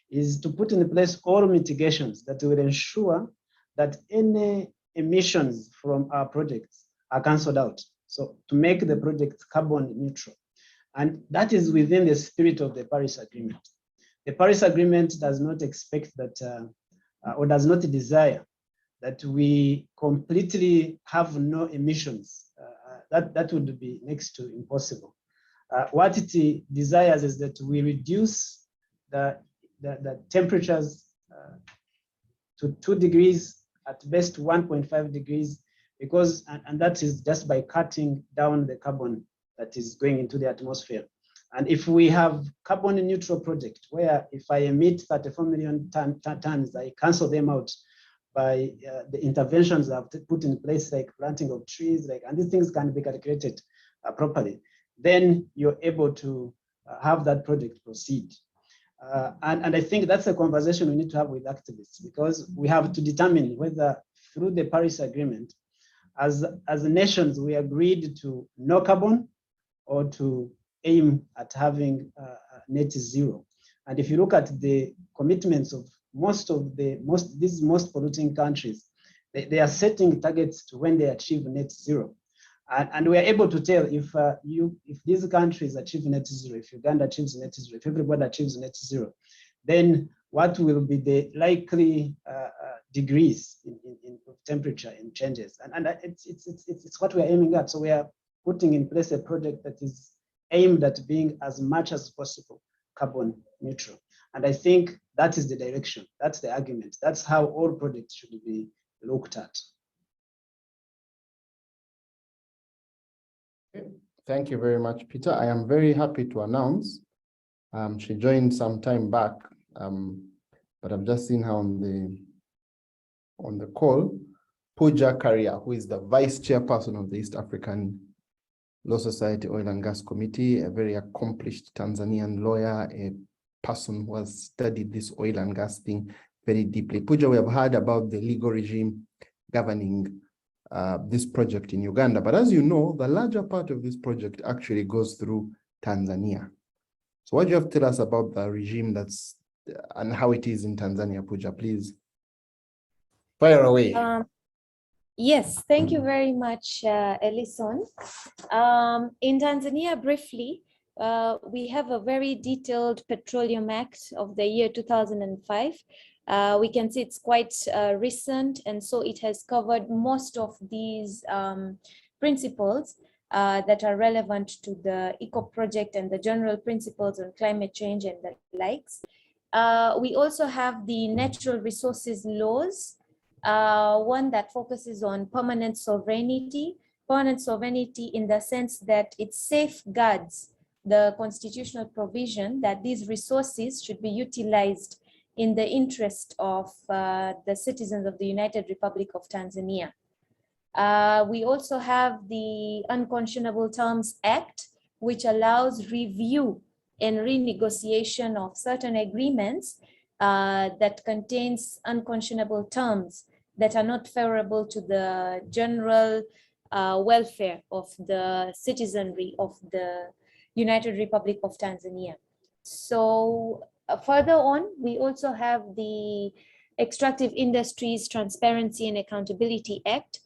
is to put in place all mitigations that will ensure that any emissions from our projects are cancelled out. So to make the project carbon neutral. And that is within the spirit of the Paris Agreement. The Paris Agreement does not expect that, or does not desire that we completely have no emissions. That would be next to impossible. What it desires is that we reduce the temperatures to 2 degrees, at best 1.5 degrees, because, and that is just by cutting down the carbon that is going into the atmosphere. And if we have carbon neutral project, where if I emit 34 million tons, I cancel them out by the interventions I've put in place, like planting of trees, and these things can be calculated properly, then you're able to have that project proceed. And I think that's a conversation we need to have with activists, because we have to determine whether through the Paris Agreement, as nations, we agreed to no carbon or to aim at having net zero. And if you look at the commitments of these most polluting countries, they are setting targets to when they achieve net zero. And we are able to tell if these countries achieve net zero, if Uganda achieves net zero, if everybody achieves net zero, then what will be the likely degrees in temperature and changes? And it's what we're aiming at. So we are putting in place a project that is aimed at being as much as possible carbon neutral. And I think that is the direction, that's the argument, that's how all projects should be looked at. Thank you very much, Peter. I am very happy to announce she joined some time back, but I've just seen her on the call. Pooja Karia, who is the vice chairperson of the East African Law Society Oil and Gas Committee, a very accomplished Tanzanian lawyer, a person who has studied this oil and gas thing very deeply. Pooja, we have heard about the legal regime governing this project in Uganda. But as you know, the larger part of this project actually goes through Tanzania. So what do you have to tell us about the regime that's and how it is in Tanzania, Pooja, please? Fire away. Yes, thank you very much, Ellison. In Tanzania, briefly, we have a very detailed Petroleum Act of the year 2005. We can see it's quite recent, and so it has covered most of these principles that are relevant to the EACOP project and the general principles on climate change and the likes. We also have the natural resources laws, one that focuses on permanent sovereignty in the sense that it safeguards the constitutional provision that these resources should be utilized in the interest of the citizens of the United Republic of Tanzania. We also have the Unconscionable Terms Act, which allows review and renegotiation of certain agreements that contains unconscionable terms that are not favorable to the general welfare of the citizenry of the United Republic of Tanzania. So further on, we also have the Extractive Industries Transparency and Accountability Act.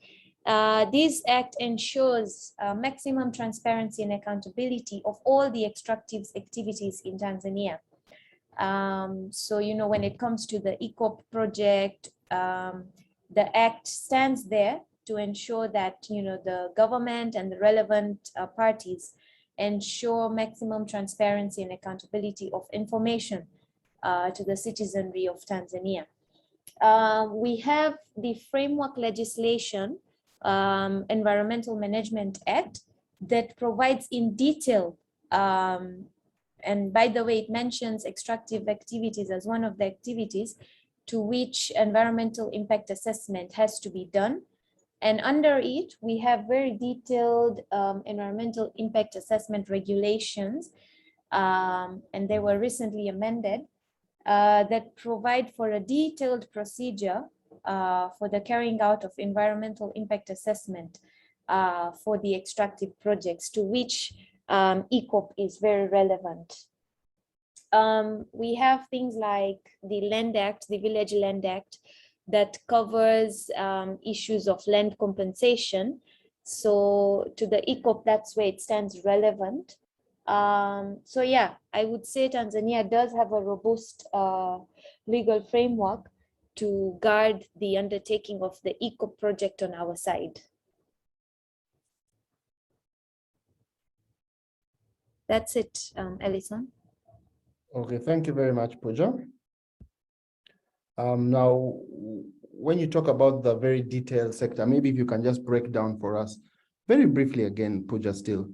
This act ensures maximum transparency and accountability of all the extractive activities in Tanzania. So, you know, when it comes to the EACOP project, the act stands there to ensure that, you know, the government and the relevant parties ensure maximum transparency and accountability of information to the citizenry of Tanzania. We have the framework legislation, Environmental Management Act, that provides in detail, and by the way, it mentions extractive activities as one of the activities to which environmental impact assessment has to be done. And under it, we have very detailed environmental impact assessment regulations, and they were recently amended, that provide for a detailed procedure for the carrying out of environmental impact assessment for the extractive projects to which EACOP is very relevant. We have things like the Land Act, the Village Land Act, that covers issues of land compensation. So to the EACOP, that's where it stands relevant. So yeah, I would say Tanzania does have a robust legal framework to guard the undertaking of the EACOP project on our side. That's it, Ellison. Okay, thank you very much, Pooja. Now, when you talk about the very detailed sector, maybe if you can just break down for us very briefly again, Pooja, still,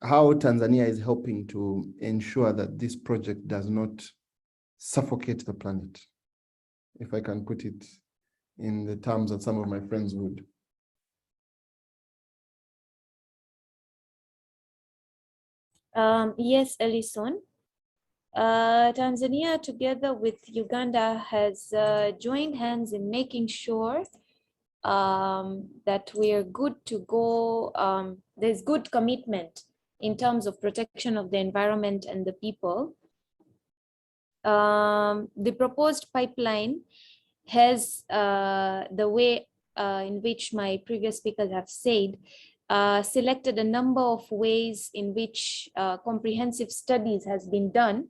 how Tanzania is helping to ensure that this project does not suffocate the planet, if I can put it in the terms that some of my friends would. Yes, Ellison. Tanzania, together with Uganda, has joined hands in making sure that we are good to go. There's good commitment in terms of protection of the environment and the people. The proposed pipeline has the way in which my previous speakers have said, selected a number of ways in which comprehensive studies has been done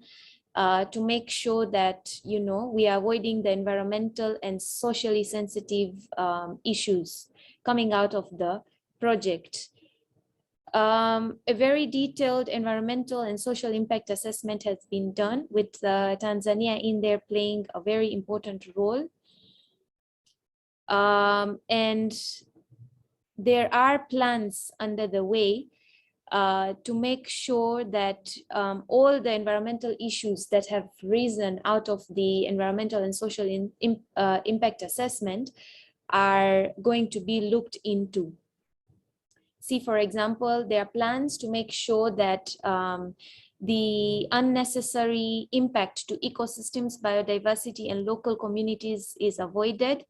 to make sure that, you know, we are avoiding the environmental and socially sensitive issues coming out of the project. A very detailed environmental and social impact assessment has been done with Tanzania in there playing a very important role. And there are plans under the way to make sure that all the environmental issues that have risen out of the environmental and social impact assessment are going to be looked into. See, for example, there are plans to make sure that the unnecessary impact to ecosystems, biodiversity, and local communities is avoided.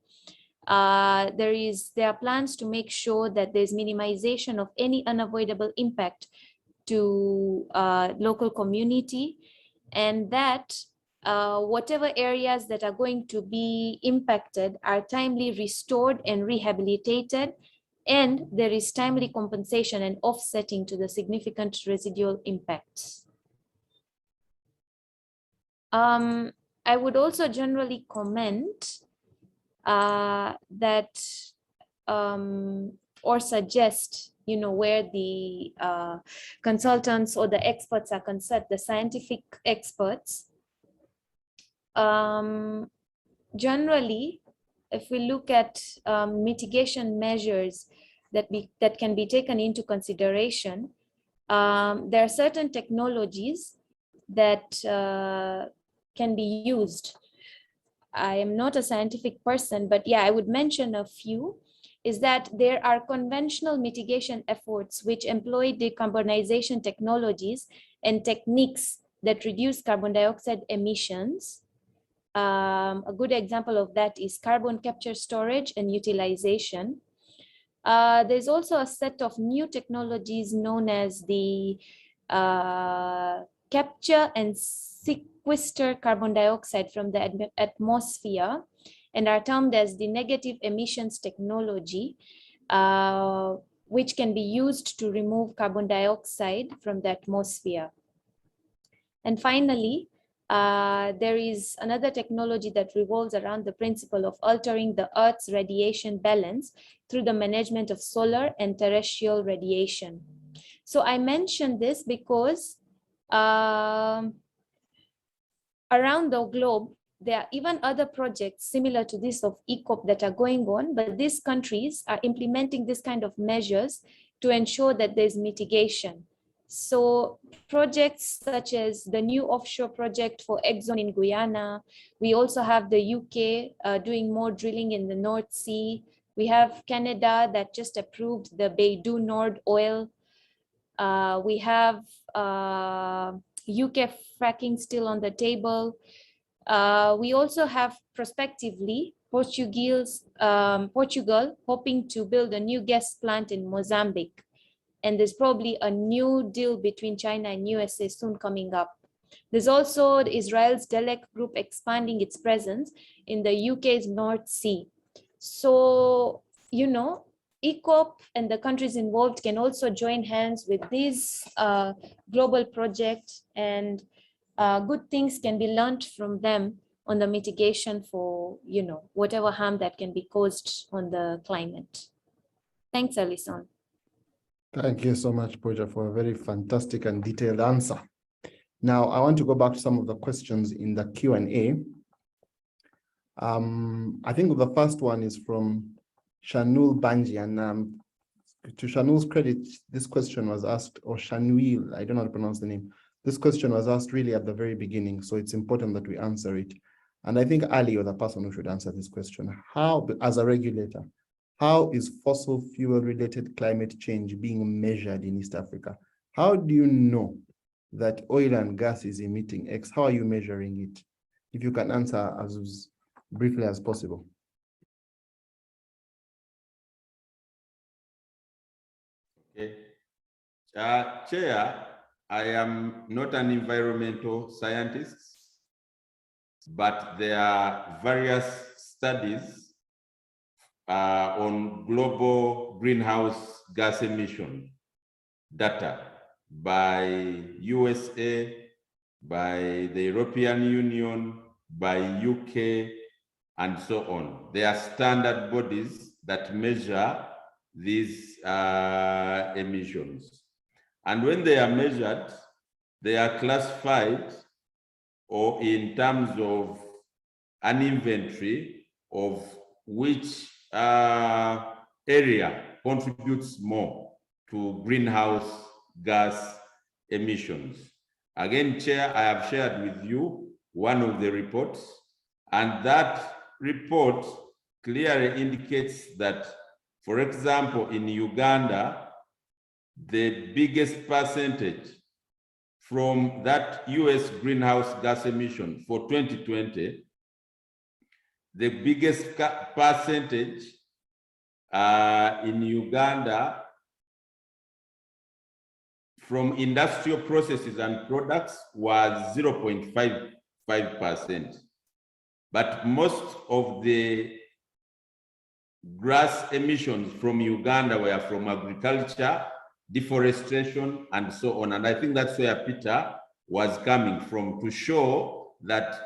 There are plans to make sure that there's minimization of any unavoidable impact to local community, and that whatever areas that are going to be impacted are timely restored and rehabilitated, and there is timely compensation and offsetting to the significant residual impacts. I would also generally comment that or suggest, where the consultants or the experts are concerned, the scientific experts. Generally, if we look at mitigation measures that can be taken into consideration, there are certain technologies that can be used. I am not a scientific person, but yeah, I would mention a few. Is that there are conventional mitigation efforts which employ decarbonization technologies and techniques that reduce carbon dioxide emissions. A good example of that is carbon capture, storage, and utilization. There's also a set of new technologies known as the capture and sequester carbon dioxide from the atmosphere, and are termed as the negative emissions technology, which can be used to remove carbon dioxide from the atmosphere. And finally, there is another technology that revolves around the principle of altering the Earth's radiation balance through the management of solar and terrestrial radiation. So I mentioned this because around the globe, there are even other projects similar to this of EACOP that are going on, but these countries are implementing this kind of measures to ensure that there's mitigation. So projects such as the new offshore project for Exxon in Guyana. We also have the UK doing more drilling in the North Sea. We have Canada that just approved the Beidou Nord oil. We have UK fracking still on the table. We also have prospectively Portugal hoping to build a new gas plant in Mozambique. And there's probably a new deal between China and USA soon coming up. There's also Israel's Delek group expanding its presence in the UK's North Sea. So, EACOP and the countries involved can also join hands with this global project, and good things can be learned from them on the mitigation for, whatever harm that can be caused on the climate. Thanks, Alison. Thank you so much, Pooja, for a very fantastic and detailed answer. Now, I want to go back to some of the questions in the Q&A. I think the first one is from Shanul Banji, and to Shanul's credit, this question was asked, or Shanuil, I don't know how to pronounce the name. This question was asked really at the very beginning, so it's important that we answer it. And I think Ali, you're the person who should answer this question. How, as a regulator, how is fossil fuel related climate change being measured in East Africa? How do you know that oil and gas is emitting X? How are you measuring it? If you can answer as briefly as possible. Okay. Chair, I am not an environmental scientist, but there are various studies on global greenhouse gas emission data by USA, by the European Union, by UK, and so on. There are standard bodies that measure these emissions. And when they are measured, they are classified or in terms of an inventory of which area contributes more to greenhouse gas emissions. Again, Chair, I have shared with you one of the reports, and that report clearly indicates that, for example, in Uganda, the biggest percentage from that US greenhouse gas emission for 2020, the biggest percentage in Uganda from industrial processes and products was 0.55%. But most of the gas emissions from Uganda were from agriculture, deforestation, and so on. And I think that's where Peter was coming from, to show that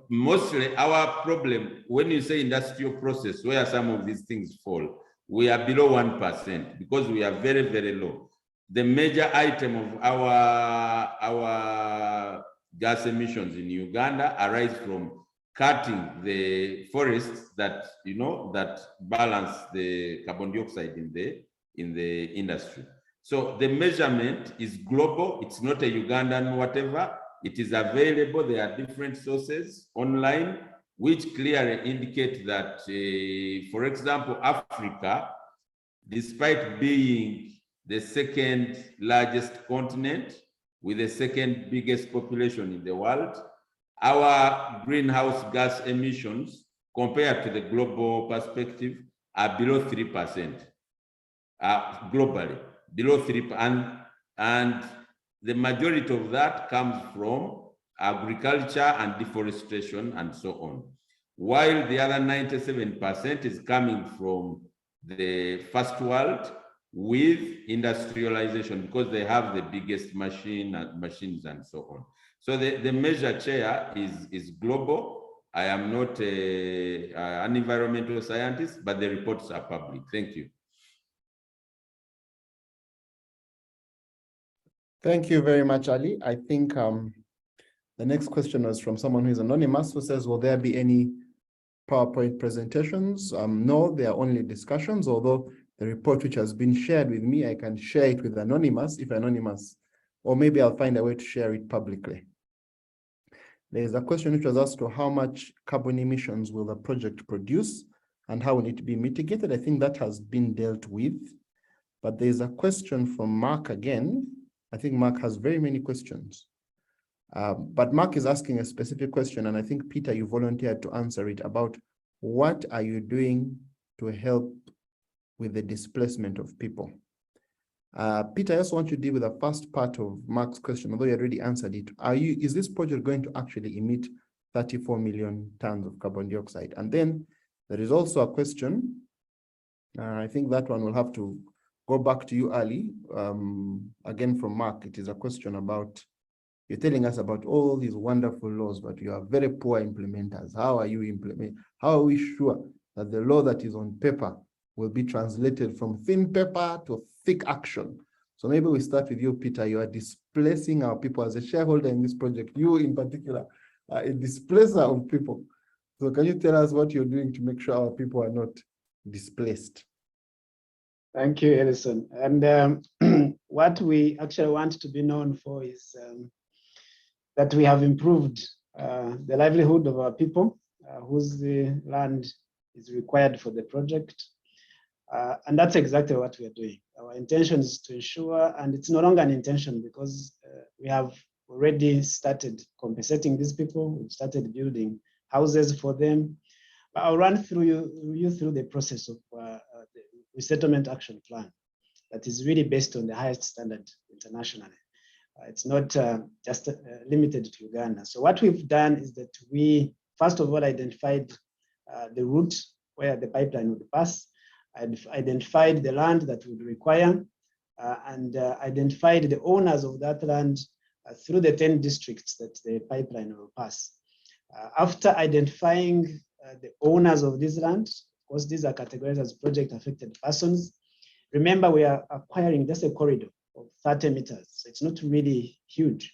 mostly our problem, when you say industrial process, where some of these things fall, we are below 1% because we are very, very low. The major item of our gas emissions in Uganda arise from cutting the forests that, you know, that balance the carbon dioxide in the industry. So the measurement is global. It's not a Ugandan whatever. It is available. There are different sources online which clearly indicate that, for example, Africa, despite being the second largest continent with the second biggest population in the world, our greenhouse gas emissions compared to the global perspective are below 3%, globally, below 3%. And the majority of that comes from agriculture and deforestation and so on. While the other 97% is coming from the first world with industrialization, because they have the biggest machines and so on. So the measure, Chair, is global. I am not an environmental scientist, but the reports are public. Thank you. Thank you very much, Ali. I think the next question was from someone who is anonymous, who says, will there be any PowerPoint presentations? No, they are only discussions, although the report which has been shared with me, I can share it with Anonymous, if Anonymous, or maybe I'll find a way to share it publicly. There is a question which was asked to how much carbon emissions will the project produce and how will it be mitigated? I think that has been dealt with, but there's a question from Mark again. I think Mark has very many questions, but Mark is asking a specific question, and I think, Peter, you volunteered to answer it, about what are you doing to help with the displacement of people? Peter, I just want you to deal with the first part of Mark's question, although you already answered it. Is this project going to actually emit 34 million tons of carbon dioxide? And then there is also a question, I think that one will have to go back to you, Ali, again from Mark. It is a question about, you're telling us about all these wonderful laws, but you are very poor implementers. How are you implementing? How are we sure that the law that is on paper will be translated from thin paper to thick action? So maybe we start with you, Peter. You are displacing our people as a shareholder in this project. You in particular are a displacer of people. So can you tell us what you're doing to make sure our people are not displaced? Thank you, Ellison. And what we actually want to be known for is that we have improved the livelihood of our people whose land is required for the project. And that's exactly what we are doing. Our intention is to ensure, and it's no longer an intention because we have already started compensating these people. We've started building houses for them. But I'll run through you through the process of the resettlement action plan that is really based on the highest standard internationally. It's not just limited to Uganda. So what we've done is that we, first of all, identified the route where the pipeline would pass, identified the land that would require, and identified the owners of that land through the 10 districts that the pipeline will pass. After identifying the owners of this land, of course, these are categorized as project affected persons. Remember, we are acquiring just a corridor of 30 meters. So it's not really huge,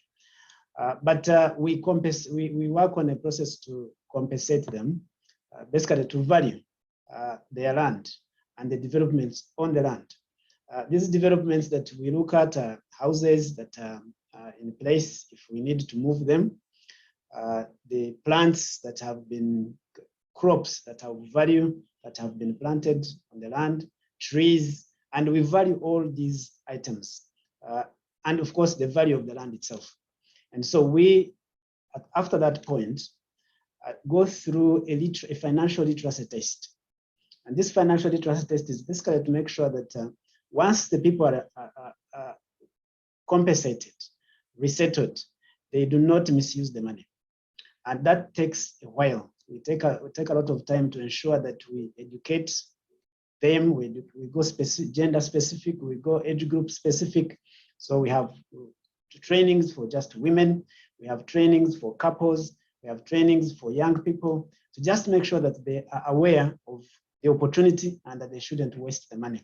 but we work on a process to compensate them, basically to value their land and the developments on the land. These developments that we look at are houses that are in place if we need to move them, the plants that have been, crops that have value that have been planted on the land, trees, and we value all these items. And of course, the value of the land itself. And so we, after that point, go through a financial literacy test. And this financial literacy test is basically to make sure that once the people are compensated, resettled, they do not misuse the money. And that takes a while. We take a lot of time to ensure that we educate them, we go specific, gender specific, we go age group specific. So we have trainings for just women, we have trainings for couples, we have trainings for young people, to just make sure that they are aware of the opportunity and that they shouldn't waste the money.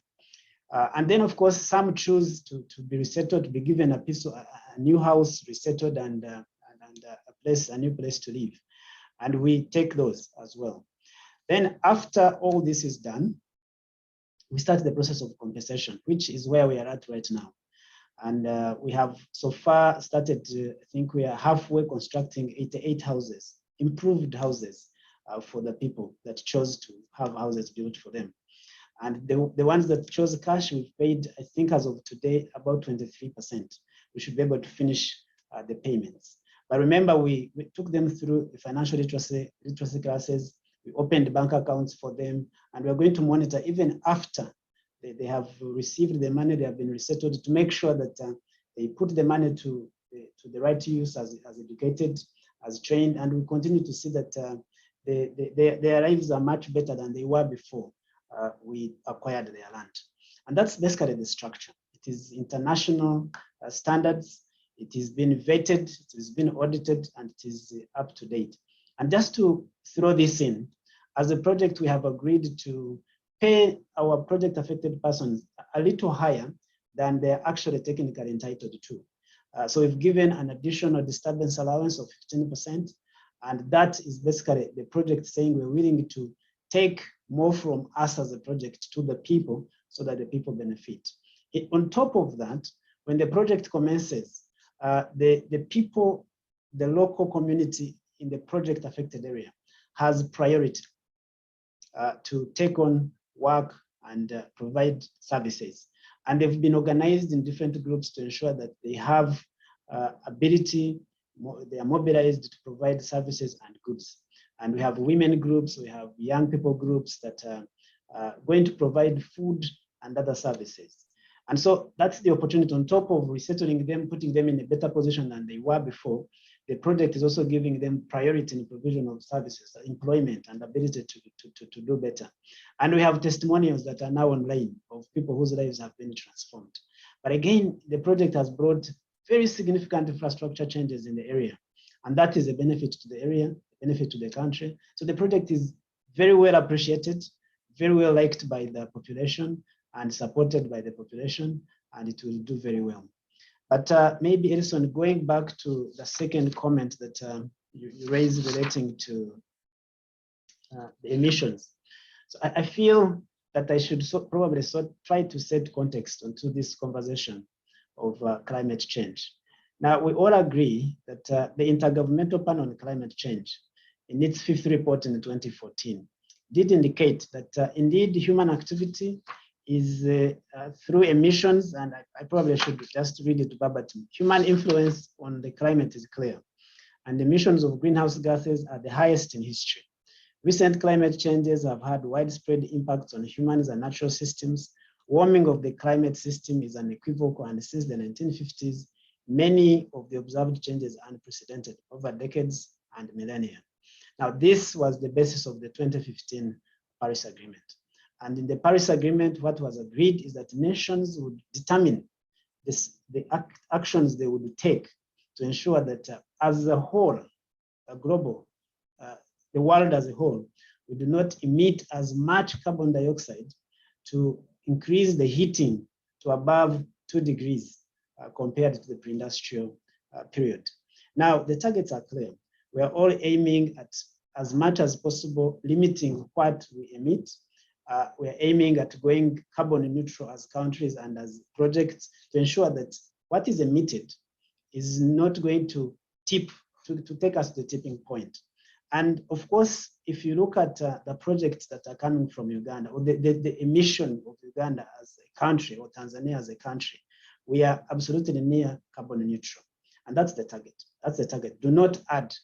And then, of course, some choose to be resettled, to be given a piece of a new house, resettled, and a new place to live. And we take those as well. Then after all this is done, we start the process of compensation, which is where we are at right now. And we have so far started, I think we are halfway constructing 88 houses, improved houses for the people that chose to have houses built for them. And the ones that chose cash, we've paid, I think as of today, about 23%. We should be able to finish the payments. But remember, we took them through the financial literacy classes, we opened bank accounts for them, and we're going to monitor even after they have received the money, they have been resettled, to make sure that they put the money to the right use, as educated, as trained, and we continue to see that their lives are much better than they were before we acquired their land. And that's basically the structure. It is international standards, it has been vetted, it has been audited, and it is up to date. And just to throw this in, as a project, we have agreed to pay our project affected persons a little higher than they're actually technically entitled to. So we've given an additional disturbance allowance of 15%, and that is basically the project saying we're willing to take more from us as a project to the people so that the people benefit. On top of that, when the project commences, the people, the local community in the project affected area has priority to take on work and provide services. And they've been organized in different groups to ensure that they have ability, they are mobilized to provide services and goods. And we have women groups, we have young people groups that are going to provide food and other services. And so that's the opportunity. On top of resettling them, putting them in a better position than they were before, the project is also giving them priority in the provision of services, employment, and ability to do better. And we have testimonials that are now online of people whose lives have been transformed. But again, the project has brought very significant infrastructure changes in the area. And that is a benefit to the area, a benefit to the country. So the project is very well appreciated, very well liked by the population, and supported by the population, and it will do very well. But maybe, Edison, going back to the second comment that you raised relating to the emissions. So I feel that I should probably try to set context onto this conversation of climate change. Now, we all agree that the Intergovernmental Panel on Climate Change, in its fifth report in 2014, did indicate that indeed human activity is through emissions, and I probably should just read it verbatim. Human influence on the climate is clear, and emissions of greenhouse gases are the highest in history. Recent climate changes have had widespread impacts on humans and natural systems. Warming of the climate system is unequivocal, and since the 1950s, many of the observed changes are unprecedented over decades and millennia. Now, this was the basis of the 2015 Paris Agreement. And in the Paris Agreement, what was agreed is that nations would determine the actions they would take to ensure that as a whole, the world as a whole, we do not emit as much carbon dioxide to increase the heating to above 2 degrees compared to the pre-industrial period. Now, the targets are clear. We are all aiming at, as much as possible, limiting what we emit. We are aiming at going carbon neutral as countries and as projects to ensure that what is emitted is not going to take us to the tipping point. And of course, if you look at the projects that are coming from Uganda, or the emission of Uganda as a country, or Tanzania as a country, we are absolutely near carbon neutral. And that's the target. That's the target. Do not add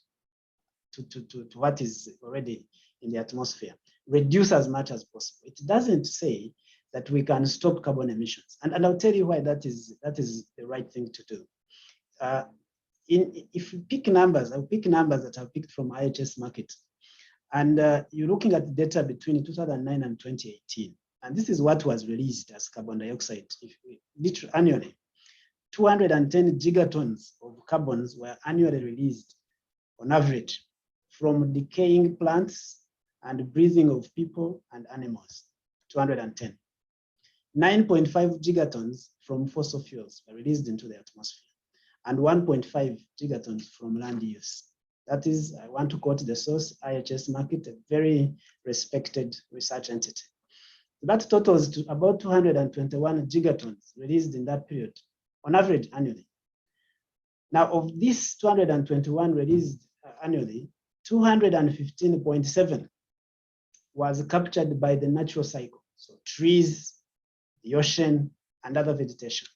to what is already in the atmosphere. Reduce as much as possible. It doesn't say that we can stop carbon emissions. And I'll tell you why that is the right thing to do. If you pick numbers, I'll pick numbers that I've picked from IHS Markit. And you're looking at the data between 2009 and 2018. And this is what was released as carbon dioxide literally annually. 210 gigatons of carbons were annually released on average from decaying plants and breathing of people and animals, 210. 9.5 gigatons from fossil fuels were released into the atmosphere, and 1.5 gigatons from land use. That is, I want to quote the source, IHS Markit, a very respected research entity. That totals to about 221 gigatons released in that period, on average annually. Now, of this 221 released annually, 215.7 was captured by the natural cycle, so trees, the ocean, and other vegetation,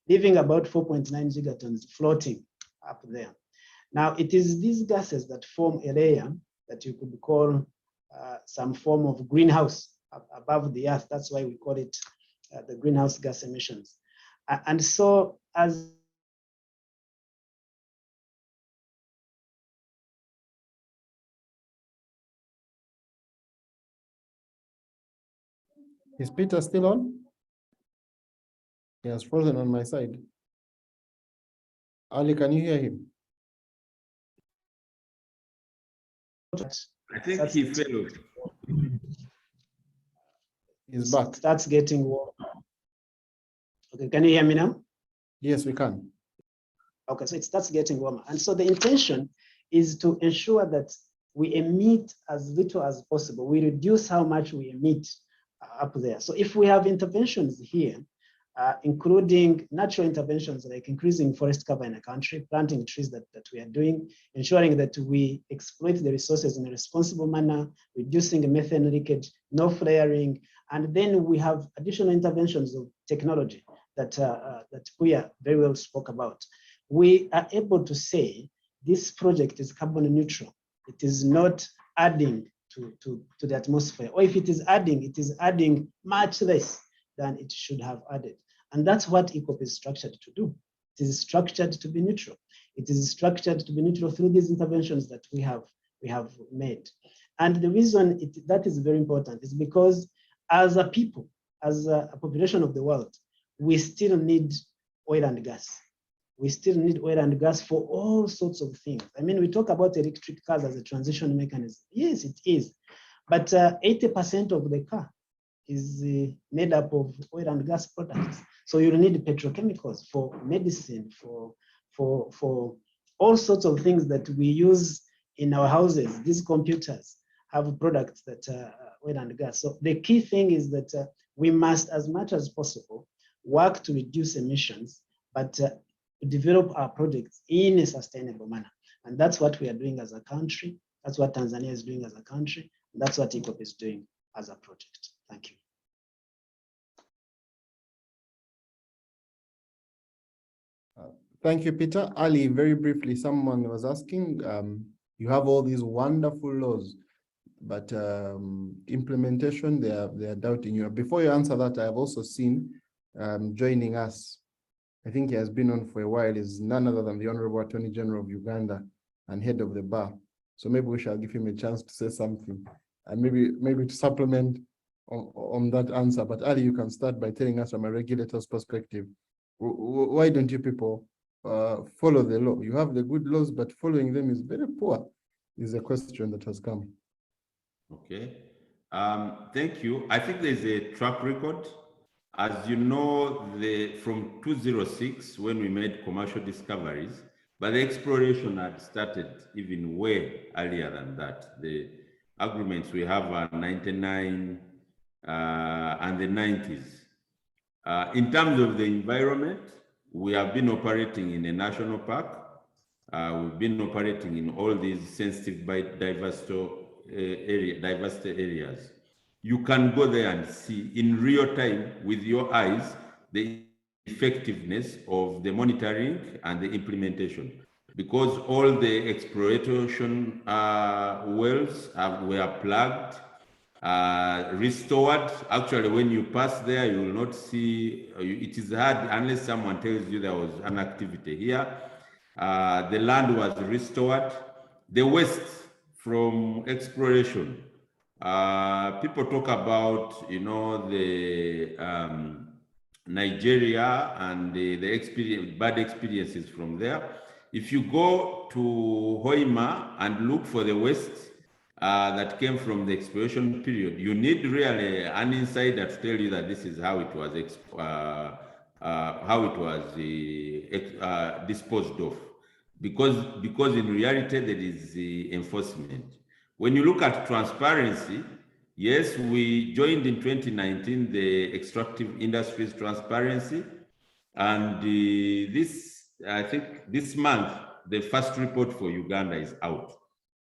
leaving about 4.9 gigatons floating up there. Now, it is these gases that form a layer that you could call some form of greenhouse above the earth. That's why we call it the greenhouse gas emissions. And so as Is Peter still on? He has frozen on my side. Ali, can you hear him? I think he failed. He's back. Starts getting warm. Okay, can you hear me now? Yes, we can. Okay, so it starts getting warmer. And so the intention is to ensure that we emit as little as possible. We reduce how much we emit up there. So if we have interventions here, including natural interventions like increasing forest cover in a country, planting trees that we are doing, ensuring that we exploit the resources in a responsible manner, reducing methane leakage, no flaring, and then we have additional interventions of technology that Puya very well spoke about. We are able to say this project is carbon neutral. It is not adding to the atmosphere, or if it is adding much less than it should have added. And that's what EACOP is structured to do. It is structured to be neutral. It is structured to be neutral through these interventions that we have made. And the reason that is very important is because as a people, as a population of the world, we still need oil and gas. We still need oil and gas for all sorts of things. I mean, we talk about electric cars as a transition mechanism. Yes, it is. But 80% of the car is made up of oil and gas products. So you need petrochemicals for medicine, for all sorts of things that we use in our houses. These computers have products that are oil and gas. So the key thing is that we must, as much as possible, work to reduce emissions, but develop our projects in a sustainable manner. And that's what we are doing as a country. That's what Tanzania is doing as a country. And that's what EACOP is doing as a project. Thank you. Thank you, Peter. Ali, very briefly, someone was asking, you have all these wonderful laws, but implementation, they are doubting you. Before you answer that, I have also seen joining us, I think he has been on for a while, is none other than the Honorable Attorney General of Uganda and head of the bar. So maybe we shall give him a chance to say something and maybe to supplement on that answer. But Ali, you can start by telling us from a regulator's perspective, why don't you people follow the law? You have the good laws, but following them is very poor, is a question that has come. Okay, thank you. I think there's a track record. As you know, from 2006, when we made commercial discoveries, but the exploration had started even way earlier than that. The agreements we have are 99 and the 90s. In terms of the environment, we have been operating in a national park. We've been operating in all these sensitive biodiversity areas. You can go there and see in real time with your eyes the effectiveness of the monitoring and the implementation, because all the exploration wells were plugged, restored. Actually, when you pass there, you will not see, it is hard unless someone tells you there was an activity here. The land was restored. The waste from exploration. People talk about, you know, the Nigeria and the bad experiences from there. If you go to Hoima and look for the waste that came from the exploration period, you need really an insider to tell you that this is how it was disposed of, because in reality there is the enforcement. When you look at transparency, yes, we joined in 2019 the Extractive Industries Transparency, and I think this month the first report for Uganda is out.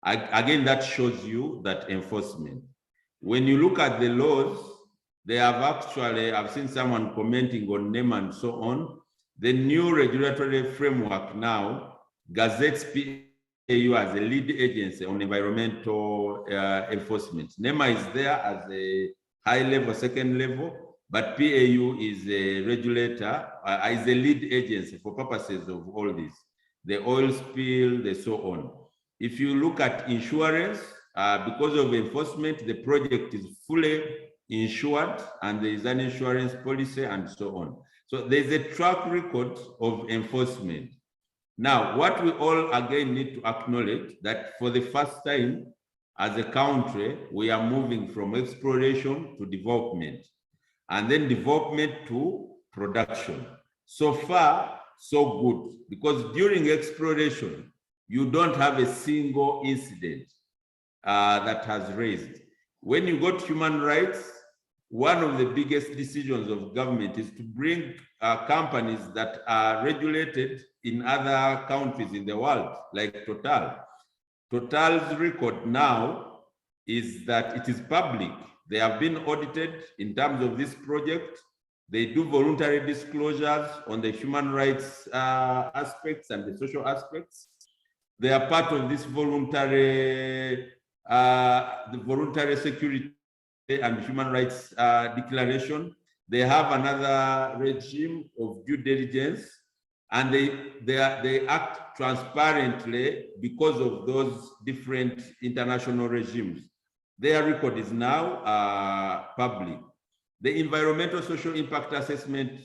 Again, that shows you that enforcement. When you look at the laws, they have actually, I've seen someone commenting on NEMA and so on. The new regulatory framework now gazettes PAU as a lead agency on environmental enforcement. NEMA is there as a high level, second level, but PAU is a regulator, is a lead agency for purposes of all this, the oil spill, the so on. If you look at insurance, because of enforcement, the project is fully insured and there is an insurance policy and so on. So there's a track record of enforcement. Now, what we all again need to acknowledge that for the first time as a country, we are moving from exploration to development and then development to production. So far, so good, because during exploration, you don't have a single incident that has raised. When you go to human rights, one of the biggest decisions of government is to bring companies that are regulated in other countries in the world, like Total. Total's record now is that it is public. They have been audited in terms of this project. They do voluntary disclosures on the human rights aspects and the social aspects. They are part of this voluntary security and human rights declaration. They have another regime of due diligence, and they act transparently because of those different international regimes. Their record is now public. The environmental social impact assessment,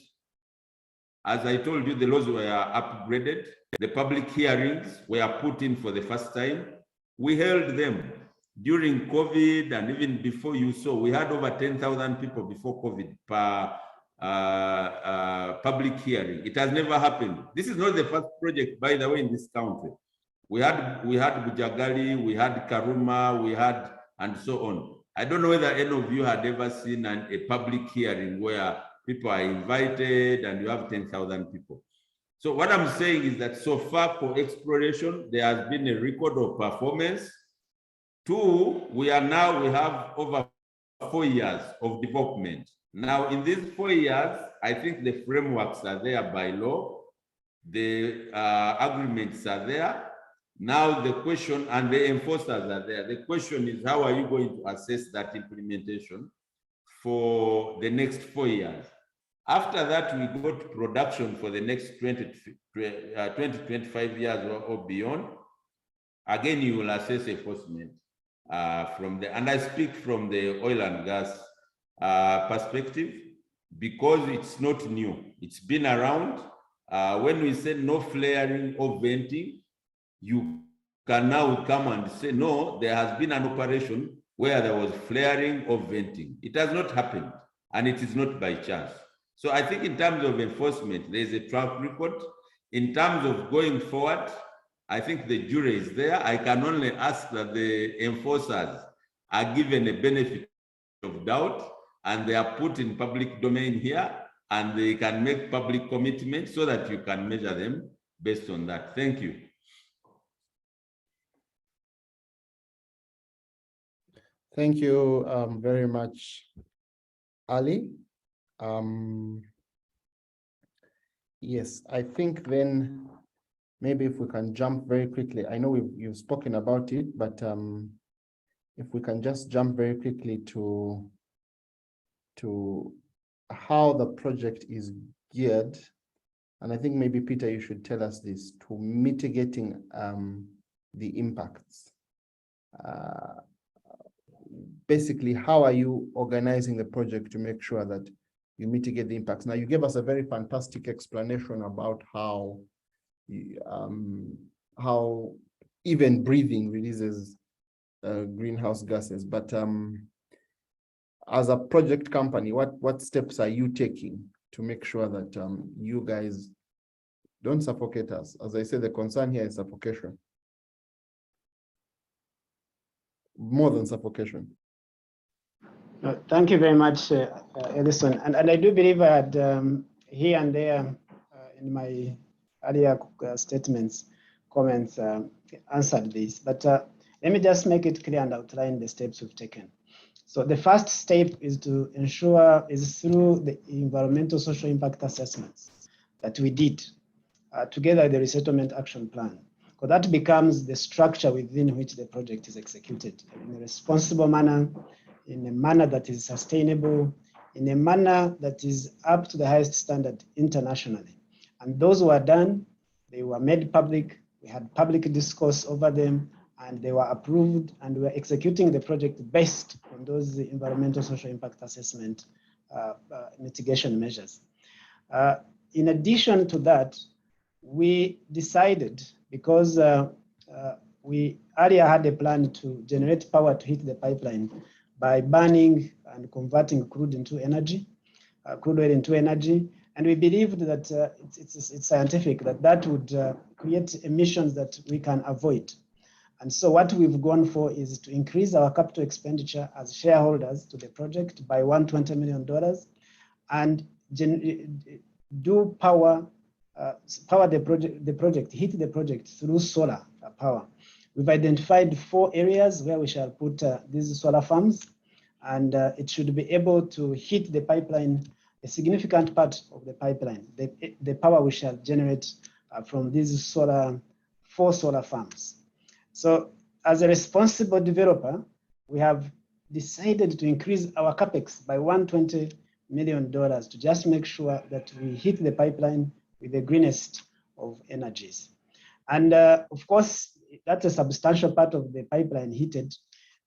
as I told you, the laws were upgraded. The public hearings were put in for the first time. We held them during COVID, and even before you saw, we had over 10,000 people before COVID per public hearing. It has never happened. This is not the first project, by the way, in this country. We had Bujagali, we had Karuma, we had, and so on. I don't know whether any of you had ever seen a public hearing where people are invited and you have 10,000 people. So what I'm saying is that so far for exploration, there has been a record of performance. Two, we have over 4 years of development. Now, in these 4 years, I think the frameworks are there by law, the agreements are there. Now the question, and the enforcers are there. The question is, how are you going to assess that implementation for the next 4 years? After that, we go to production for the next 20 to 25 years or beyond. Again, you will assess enforcement and I speak from the oil and gas perspective, because it's not new. It's been around. When we say no flaring or venting, you can now come and say, no, there has been an operation where there was flaring or venting. It has not happened, and it is not by chance. So I think in terms of enforcement, there is a track record. In terms of going forward, I think the jury is there. I can only ask that the enforcers are given a benefit of doubt, and they are put in public domain here, and they can make public commitments so that you can measure them based on that. Thank you. Thank you very much, Ali. Yes, I think then maybe if we can jump very quickly. I know you've spoken about it, but if we can just jump very quickly to how the project is geared, and I think maybe Peter, you should tell us this, to mitigating the impacts. Basically, how are you organizing the project to make sure that you mitigate the impacts? Now, you gave us a very fantastic explanation about how even breathing releases greenhouse gases. But as a project company, what steps are you taking to make sure that you guys don't suffocate us? As I said, the concern here is suffocation. More than suffocation. Thank you very much, Edison. And I do believe I had here and there in my earlier comments, answered this. But let me just make it clear and outline the steps we've taken. So the first step is to ensure is through the environmental social impact assessments that we did together with the resettlement action plan. So that becomes the structure within which the project is executed in a responsible manner, in a manner that is sustainable, in a manner that is up to the highest standard internationally. And those were done, they were made public, we had public discourse over them, and they were approved, and we were executing the project based on those environmental social impact assessment mitigation measures. In addition to that, we decided, because we earlier had a plan to generate power to heat the pipeline by burning and converting crude into energy, crude oil into energy. And we believed that it's scientific, that would create emissions that we can avoid. And so what we've gone for is to increase our capital expenditure as shareholders to the project by $120 million and do power the project, heat the project through solar power. We've identified 4 areas where we shall put these solar farms, and it should be able to heat the pipeline, a significant part of the pipeline, the power we shall generate from these 4 solar farms. So as a responsible developer, we have decided to increase our capex by $120 million to just make sure that we heat the pipeline with the greenest of energies. And of course, that's a substantial part of the pipeline heated.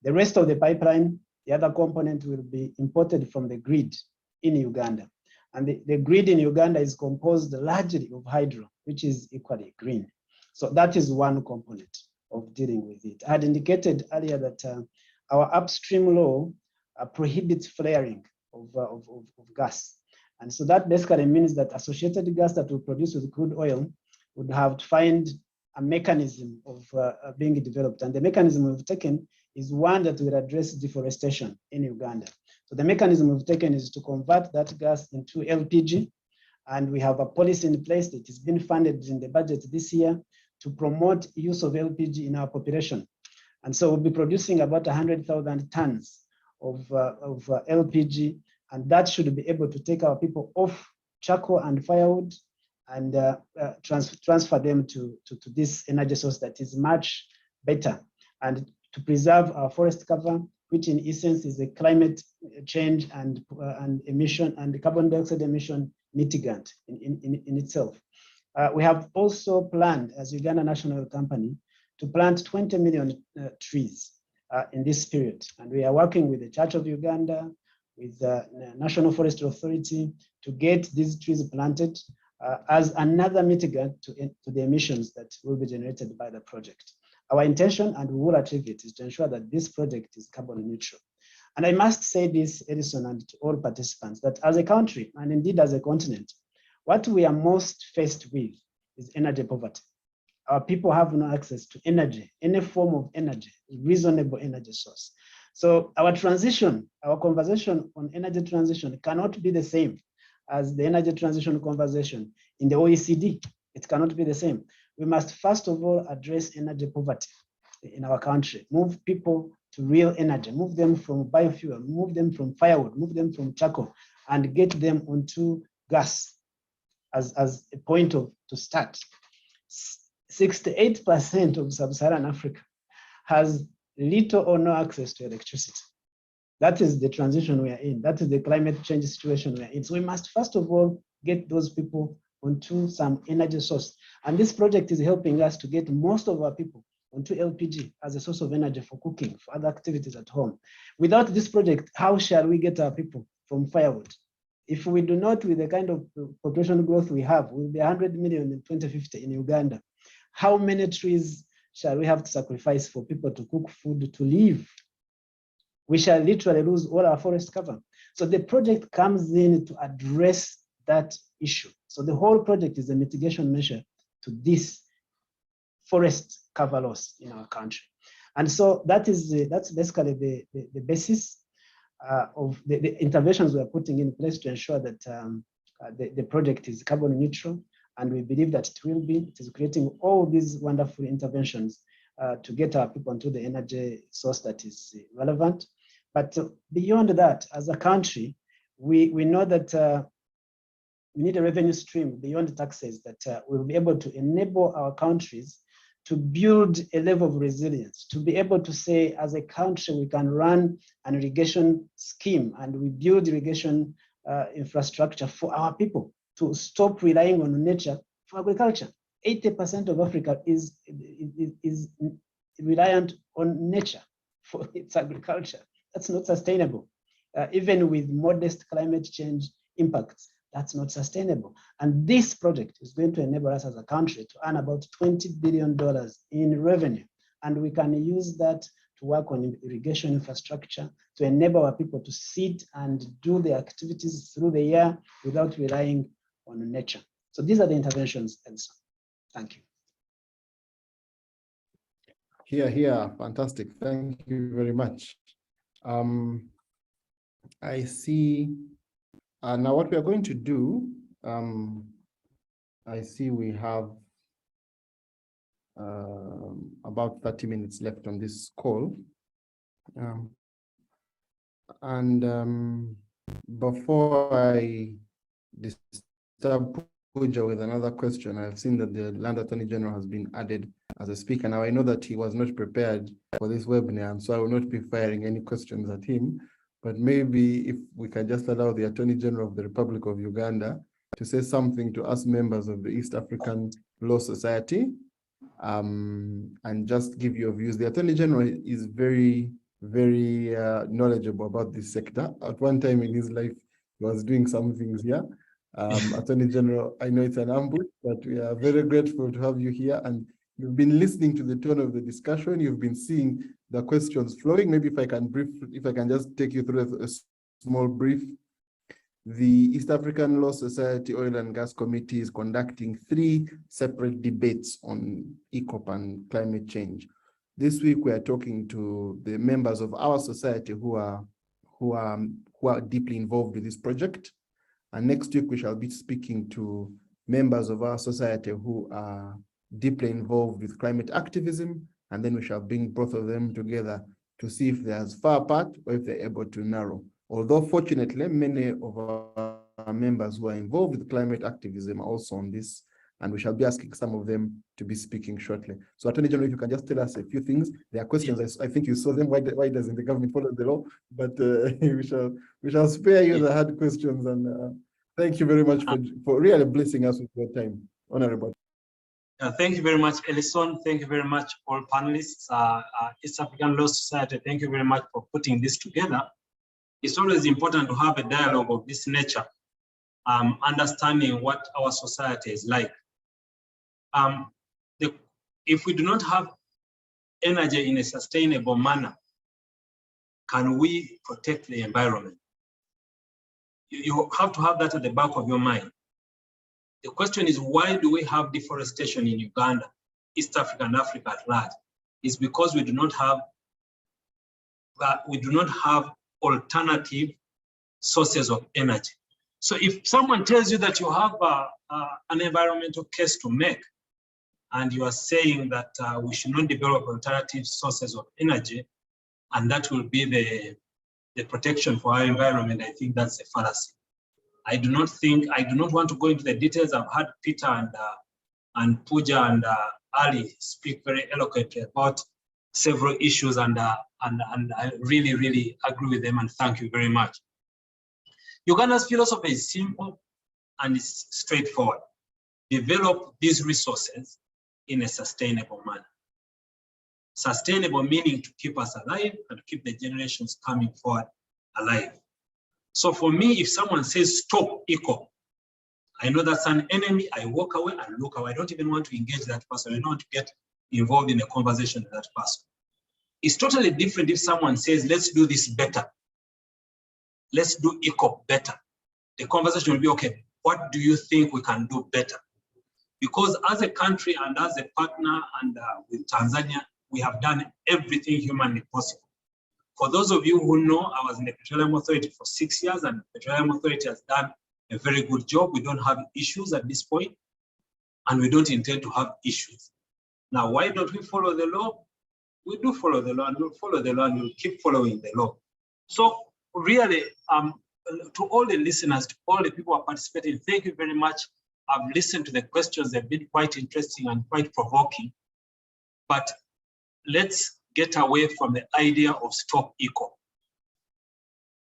The rest of the pipeline, the other component, will be imported from the grid in Uganda. And the grid in Uganda is composed largely of hydro, which is equally green. So that is one component of dealing with it. I had indicated earlier that our upstream law prohibits flaring of gas. And so that basically means that associated gas that we produce with crude oil would have to find a mechanism of being developed. And the mechanism we've taken is one that will address deforestation in Uganda. So the mechanism we've taken is to convert that gas into LPG. And we have a policy in place that has been funded in the budget this year to promote use of LPG in our population. And so we'll be producing about 100,000 tons of LPG, and that should be able to take our people off charcoal and firewood and transfer them to this energy source that is much better, and to preserve our forest cover, which in essence is a climate change and emission and carbon dioxide emission mitigant in itself. We have also planned, as Uganda National Company, to plant 20 million trees in this period. And we are working with the Church of Uganda, with the National Forestry Authority to get these trees planted as another mitigant to the emissions that will be generated by the project. Our intention, and we will achieve it, is to ensure that this project is carbon neutral. And I must say this, Edison, and to all participants, that as a country, and indeed as a continent, what we are most faced with is energy poverty. Our people have no access to energy, any form of energy, reasonable energy source. So our transition, our conversation on energy transition cannot be the same as the energy transition conversation in the OECD. It cannot be the same. We must first of all address energy poverty in our country, move people to real energy, move them from biofuel, move them from firewood, move them from charcoal, and get them onto gas as a point to start. 68% of sub-Saharan Africa has little or no access to electricity. That is the transition we are in. That is the climate change situation we are in. So we must first of all get those people onto some energy source. And this project is helping us to get most of our people onto LPG as a source of energy for cooking, for other activities at home. Without this project, how shall we get our people from firewood? If we do not, with the kind of population growth we have, we'll be 100 million in 2050 in Uganda. How many trees shall we have to sacrifice for people to cook food, to live? We shall literally lose all our forest cover. So the project comes in to address that issue. So the whole project is a mitigation measure to this forest cover loss in our country. And so that's basically the basis of the interventions we are putting in place to ensure that the project is carbon neutral. And we believe that it will be. It is creating all these wonderful interventions to get our people onto the energy source that is relevant. But beyond that, as a country, we know that we need a revenue stream beyond taxes that will be able to enable our countries to build a level of resilience, to be able to say, as a country, we can run an irrigation scheme and we build irrigation infrastructure for our people to stop relying on nature for agriculture. 80% of Africa is reliant on nature for its agriculture. That's not sustainable. Even with modest climate change impacts, that's not sustainable. And this project is going to enable us as a country to earn about $20 billion in revenue. And we can use that to work on irrigation infrastructure to enable our people to sit and do their activities through the year without relying on nature. So these are the interventions, Elsa. Thank you. Here, fantastic. Thank you very much. I see. Now what we are going to do, I see we have about 30 minutes left on this call. Before I disturb Pooja with another question, I've seen that the Land Attorney General has been added as a speaker. Now I know that he was not prepared for this webinar, and so I will not be firing any questions at him. But maybe if we can just allow the Attorney General of the Republic of Uganda to say something to us members of the East African Law Society, and just give your views. The Attorney General is very, very knowledgeable about this sector. At one time in his life, he was doing some things here. Attorney General, I know it's an ambush, but we are very grateful to have you here. And you've been listening to the tone of the discussion. You've been seeing the questions flowing. Maybe if I can just take you through a small brief. The East African Law Society Oil and Gas Committee is conducting 3 separate debates on EACOP and climate change. This week we are talking to the members of our society who are deeply involved with this project. And next week we shall be speaking to members of our society who are deeply involved with climate activism. And then we shall bring both of them together to see if they're as far apart or if they're able to narrow. Although fortunately, many of our members who are involved with climate activism are also on this, and we shall be asking some of them to be speaking shortly. So Attorney General, if you can just tell us a few things. There are questions, yes. I think you saw them, why doesn't the government follow the law? But we shall spare you the hard questions, and thank you very much for really blessing us with your time. Honorable. Thank you very much, Ellison. Thank you very much, all panelists. East African Law Society, thank you very much for putting this together. It's always important to have a dialogue of this nature, understanding what our society is like. If we do not have energy in a sustainable manner, can we protect the environment? You have to have that at the back of your mind. The question is, why do we have deforestation in Uganda, East Africa, and Africa at large? It's because we do not have alternative sources of energy. So if someone tells you that you have an environmental case to make, and you are saying that we should not develop alternative sources of energy, and that will be the protection for our environment, I think that's a fallacy. I do not want to go into the details. I've had Peter and Pooja and Ali speak very eloquently about several issues, and I really, really agree with them, and thank you very much. Uganda's philosophy is simple and it's straightforward. Develop these resources in a sustainable manner. Sustainable meaning to keep us alive and keep the generations coming forward alive. So for me, if someone says stop EACOP, I know that's an enemy. I walk away and look away. I don't even want to engage that person. I don't want to get involved in a conversation with that person. It's totally different if someone says, let's do this better. Let's do EACOP better. The conversation will be, okay, what do you think we can do better? Because as a country and as a partner and with Tanzania, we have done everything humanly possible. For those of you who know, I was in the Petroleum Authority for 6 years, and the Petroleum Authority has done a very good job. We don't have issues at this point, and we don't intend to have issues. Now, why don't we follow the law? We do follow the law, and we'll follow the law, and we'll keep following the law. So really, to all the listeners, to all the people who are participating, thank you very much. I've listened to the questions. They've been quite interesting and quite provoking. But let's get away from the idea of stop EACOP.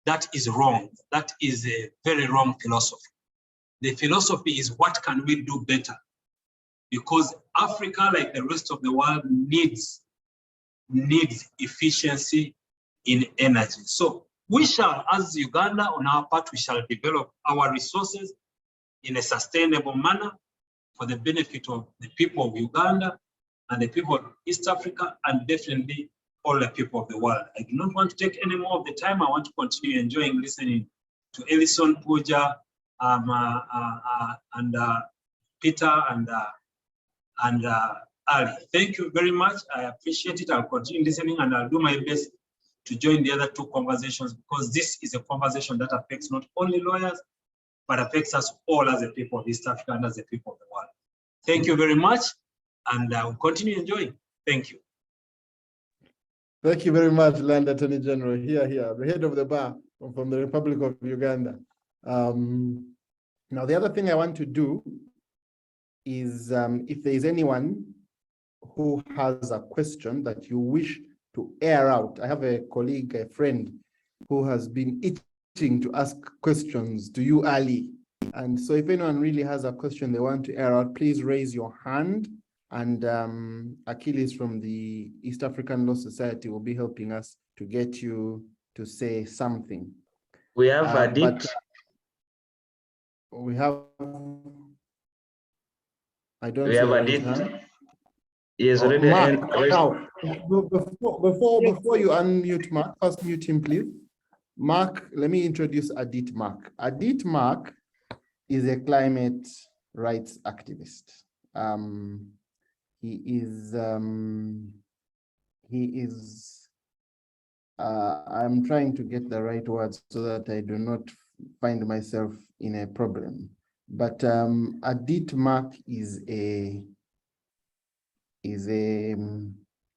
That is wrong. That is a very wrong philosophy. The philosophy is, what can we do better? Because Africa, like the rest of the world, needs efficiency in energy. So we shall, as Uganda, on our part, we shall develop our resources in a sustainable manner for the benefit of the people of Uganda and the people of East Africa, and definitely all the people of the world. I do not want to take any more of the time. I want to continue enjoying listening to Ellison, Pooja, and Peter, and Ali. Thank you very much. I appreciate it. I'll continue listening, and I'll do my best to join the other two conversations, because this is a conversation that affects not only lawyers, but affects us all as a people of East Africa and as a people of the world. Thank you very much, and I will continue enjoying. Thank you. Thank you very much, Land Attorney General. Here, the head of the bar from the Republic of Uganda. Now, the other thing I want to do is, if there is anyone who has a question that you wish to air out. I have a colleague, a friend, who has been itching to ask questions to you, Ali. And so if anyone really has a question they want to air out, please raise your hand. And Achilles from the East African Law Society will be helping us to get you to say something. We have Adit. We have, I don't we have Adit. He is already Mark, now, before you unmute Mark, first mute him, please. Mark, let me introduce Adit Mark. Adit Mark is a climate rights activist. He is, I'm trying to get the right words so that I do not find myself in a problem. But Adit Mark is a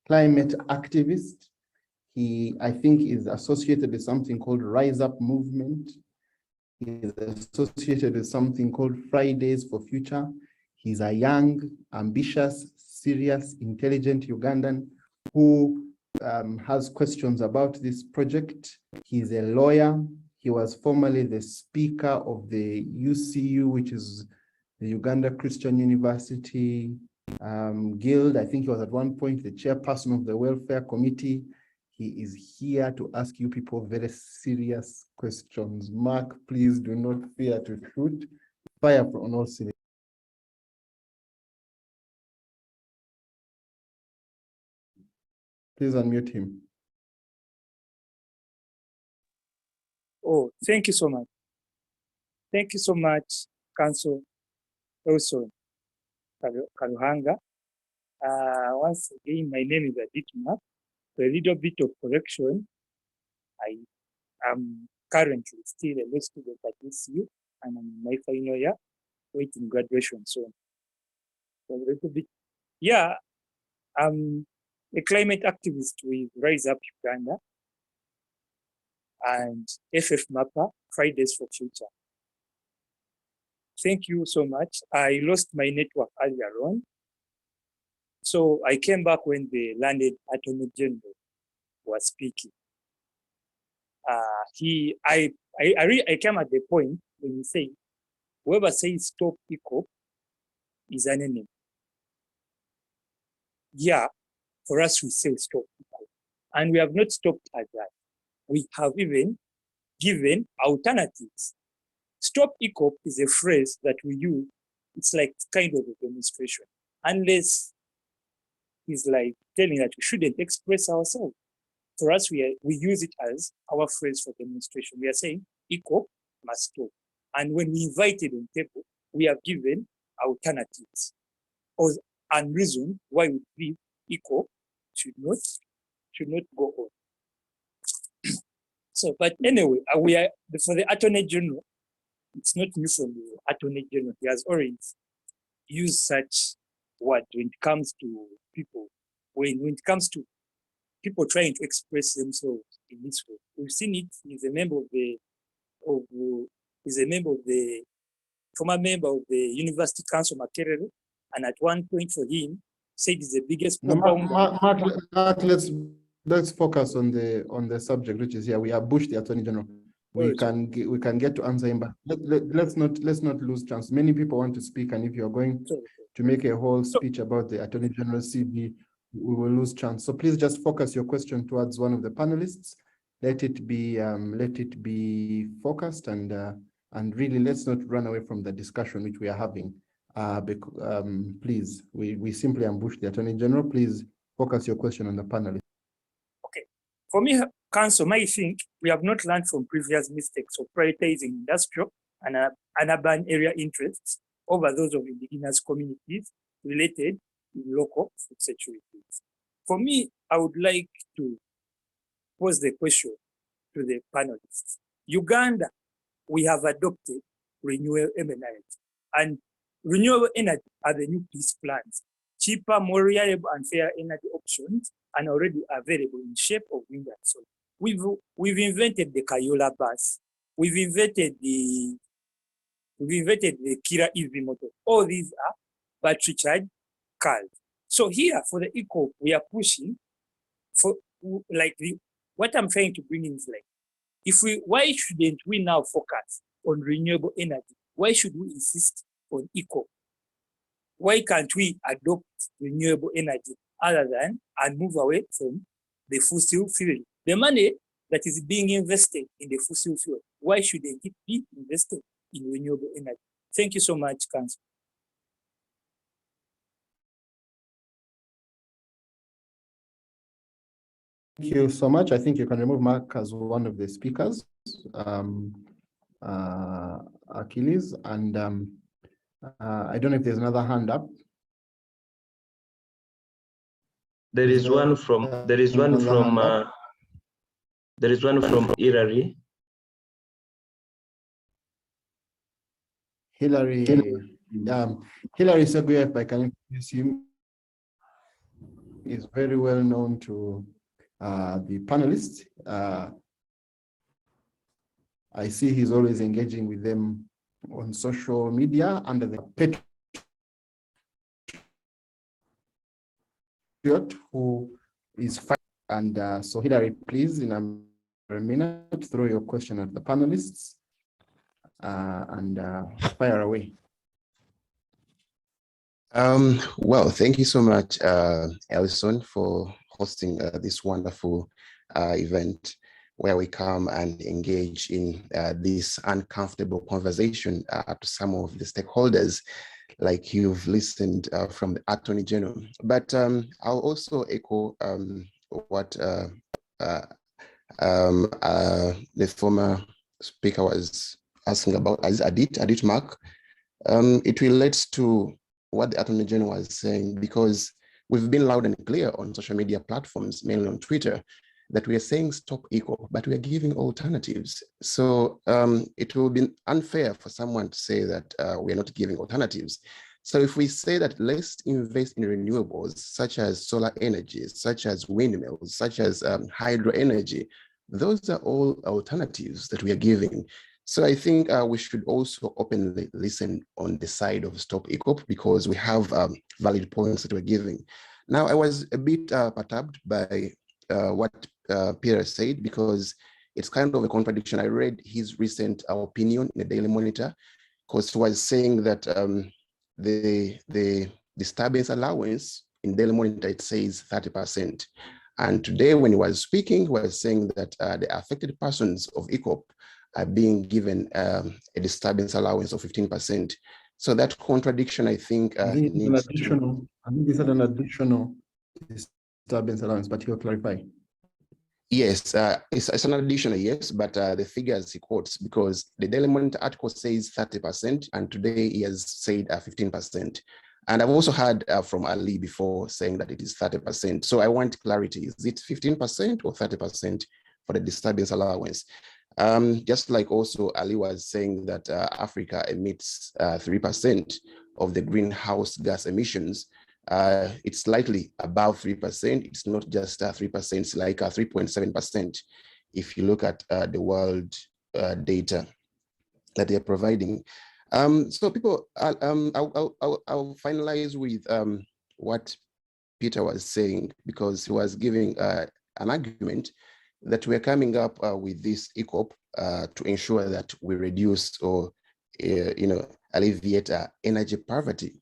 climate activist. He, I think, is associated with something called Rise Up Movement. He is associated with something called Fridays for Future. He's a young, ambitious, serious, intelligent Ugandan who has questions about this project. He's a lawyer. He was formerly the speaker of the UCU, which is the Uganda Christian University Guild. I think he was at one point the chairperson of the Welfare Committee. He is here to ask you people very serious questions. Mark, please do not fear to shoot. Fire on all cylinders. Please unmute him. Oh, thank you so much. Thank you so much, Council also Karuhanga. Once again, my name is Adit Mark. A little bit of correction. I am currently still a law student at ECU, and I'm in my final year, waiting graduation soon. So a little bit, yeah, I'm a climate activist with Rise Up Uganda and FF MAPA, Fridays for Future. Thank you so much. I lost my network earlier on, So I came back when the landed Attorney General was speaking. I came at the point when he said, whoever says stop EACOP is an enemy. Yeah, for us we say stop EACOP. And we have not stopped at that. We have even given alternatives. Stop EACOP is a phrase that we use. It's like kind of a demonstration. Unless it's like telling that we shouldn't express ourselves. For us, we use it as our phrase for demonstration. We are saying EACOP must stop. And when we invited on table, we have given alternatives and reason why we believe EACOP should not go on. So, but anyway, for the Attorney General, it's not new from the Attorney General. He has already used such word when it comes to people, when it comes to people trying to express themselves in this way. We've seen it. He's a member of the former member of the University Council Makerere, and at one point for him, said he's the biggest Mark, let's focus on the subject, which is here. We have Bush, the Attorney General. We can get to answer him, but let's not lose chance. Many people want to speak, and if you're going to make a whole speech about the Attorney General CV, we will lose chance. So please just focus your question towards one of the panelists. Let it be focused, and really let's not run away from the discussion which we are having. Please, we simply ambush the Attorney General. Please focus your question on the panelist. Okay, for me, Council might think we have not learned from previous mistakes of prioritizing industrial and urban area interests over those of indigenous communities related to local food security. For me, I would like to pose the question to the panelists. Uganda, we have adopted renewable energy, and renewable energy are the new peace plans. Cheaper, more reliable and fair energy options are already available in shape of wind and solar. We've invented the Kayola bus. We've invented the Kira EV motor. All these are battery charged cars. So here for the EACOP, we are pushing for what I'm trying to bring in is why shouldn't we now focus on renewable energy? Why should we insist on EACOP? Why can't we adopt renewable energy and move away from the fossil fuel? The money that is being invested in the fossil fuel, why shouldn't it be invested in renewable energy? Thank you so much, Council. Thank you so much. I think you can remove Mark as one of the speakers, Achilles, and I don't know if there's another hand up. There is one from Irari. Hillary Seguye, if I can introduce him, is very well known to the panelists. I see he's always engaging with them on social media under the Patriot, who is fine. And so Hillary, please, in a minute, throw your question at the panelists and fire away. Well, thank you so much, Ellison, for hosting this wonderful event where we come and engage in this uncomfortable conversation to some of the stakeholders, like you've listened from the Attorney General. But I'll also echo what the former speaker was asking about, as Adit Mark. It relates to what the Attorney General was saying, because we've been loud and clear on social media platforms, mainly on Twitter, that we are saying stop EACOP, but we are giving alternatives. So it will be unfair for someone to say that we are not giving alternatives. So if we say that let's invest in renewables, such as solar energy, such as windmills, such as hydro energy, those are all alternatives that we are giving. So I think we should also openly listen on the side of stop EACOP, because we have valid points that we're giving. Now, I was a bit perturbed by what Peter said, because it's kind of a contradiction. I read his recent opinion in the Daily Monitor, because he was saying that the disturbance allowance in Daily Monitor, it says 30%. And today when he was speaking, he was saying that the affected persons of EACOP are being given a disturbance allowance of 15%. So that contradiction, I think, needs additional, I think this is an additional disturbance allowance, but he'll clarify. Yes, it's an additional, yes, but the figures he quotes, because the Daily Monitor article says 30%, and today he has said 15%. And I've also heard from Ali before saying that it is 30%. So I want clarity. Is it 15% or 30% for the disturbance allowance? Just like also Ali was saying that Africa emits 3% of the greenhouse gas emissions. It's slightly above 3%. It's not just 3%, it's like 3.7% if you look at the world data that they're providing. So people, I'll finalize with what Peter was saying, because he was giving an argument that we're coming up with this EACOP to ensure that we reduce or alleviate energy poverty.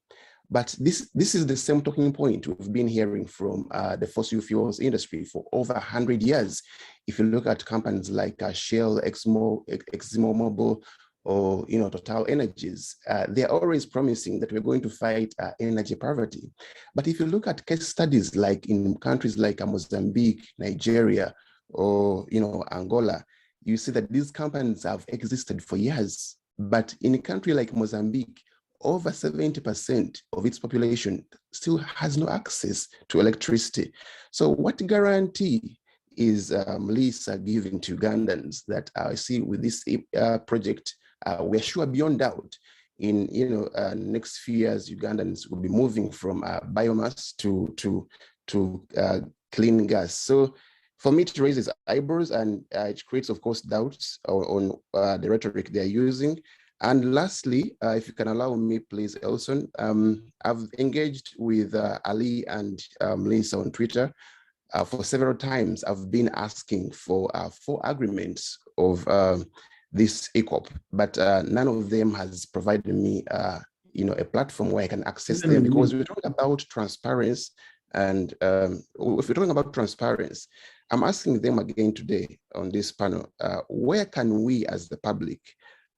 But this is the same talking point we've been hearing from the fossil fuels industry for over 100 years. If you look at companies like Shell, ExxonMobil, or Total Energies, they're always promising that we're going to fight energy poverty. But if you look at case studies like in countries like Mozambique, Nigeria, or Angola, you see that these companies have existed for years. But in a country like Mozambique, over 70% of its population still has no access to electricity. So what guarantee is Lisa giving to Ugandans that I see with this project, we're sure beyond doubt in next few years, Ugandans will be moving from biomass to clean gas. So for me, it raises eyebrows, and it creates, of course, doubts on the rhetoric they're using. And lastly, if you can allow me, please, Elson, I've engaged with Ali and Lisa on Twitter for several times. I've been asking for 4 agreements of this EACOP, but none of them has provided me, a platform where I can access them, because we're talking about transparency. And if we're talking about transparency, I'm asking them again today on this panel, where can we as the public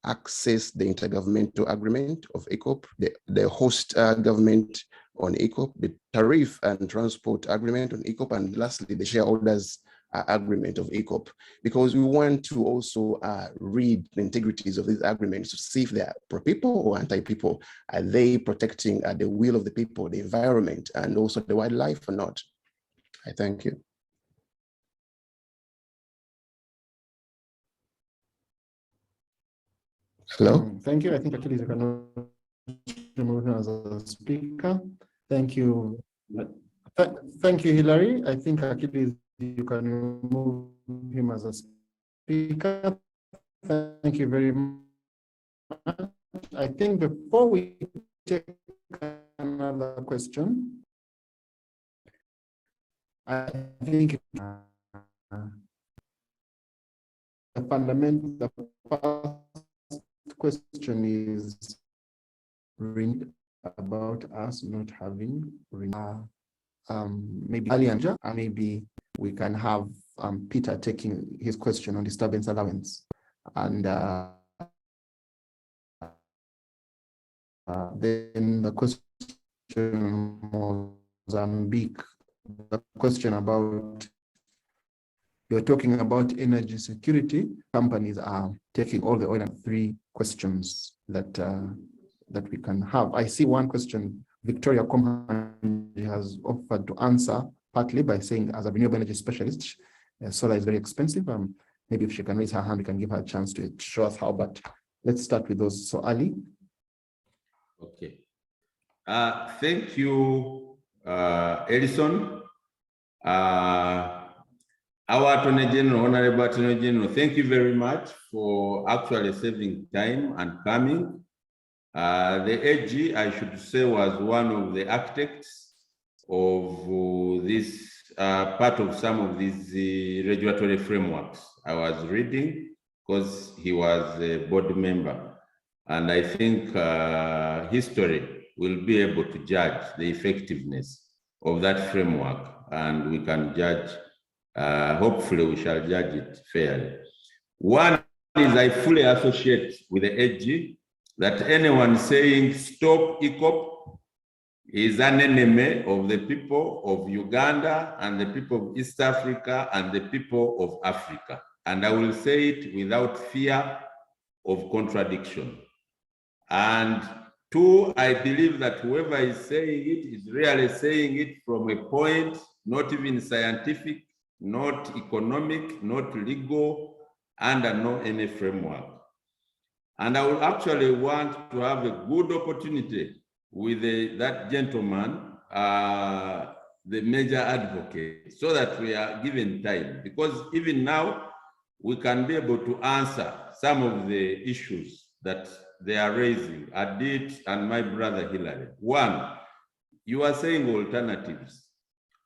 access the intergovernmental agreement of EACOP, the host government on EACOP, the tariff and transport agreement on EACOP, and lastly, the shareholders agreement of EACOP, because we want to also read the integrities of these agreements to see if they are pro-people or anti-people. Are they protecting the will of the people, the environment, and also the wildlife or not? I thank you. Hello? Thank you. I think actually you can remove him as a speaker. Thank you. Thank you, Hilary. I think actually you can remove him as a speaker. Thank you very much. I think before we take another question, I think the fundamental question is about us not having maybe Ali and maybe we can have Peter taking his question on disturbance allowance, and then the question on Mozambique, the question about, you're talking about energy security. Companies are taking all the oil, and 3 questions that that we can have. I see one question Victoria Comhan has offered to answer, partly by saying, as a renewable energy specialist, solar is very expensive. Maybe if she can raise her hand, we can give her a chance to show us how, but let's start with those. So Ali. Okay. Thank you, Edison. Our Attorney General, Honorable Attorney General, thank you very much for actually saving time and coming. The AG, I should say, was one of the architects of this part of some of these regulatory frameworks I was reading, because he was a board member. And I think history will be able to judge the effectiveness of that framework, and we can judge, hopefully we shall judge it fairly. One is, I fully associate with the AG that anyone saying stop EACOP is an enemy of the people of Uganda and the people of East Africa and the people of Africa. And I will say it without fear of contradiction. And two, I believe that whoever is saying it is really saying it from a point, not even scientific, not economic, not legal, under no any framework. And I would actually want to have a good opportunity with that gentleman, the major advocate, so that we are given time, because even now we can be able to answer some of the issues that they are raising, Adit and my brother Hilary. One, you are saying alternatives.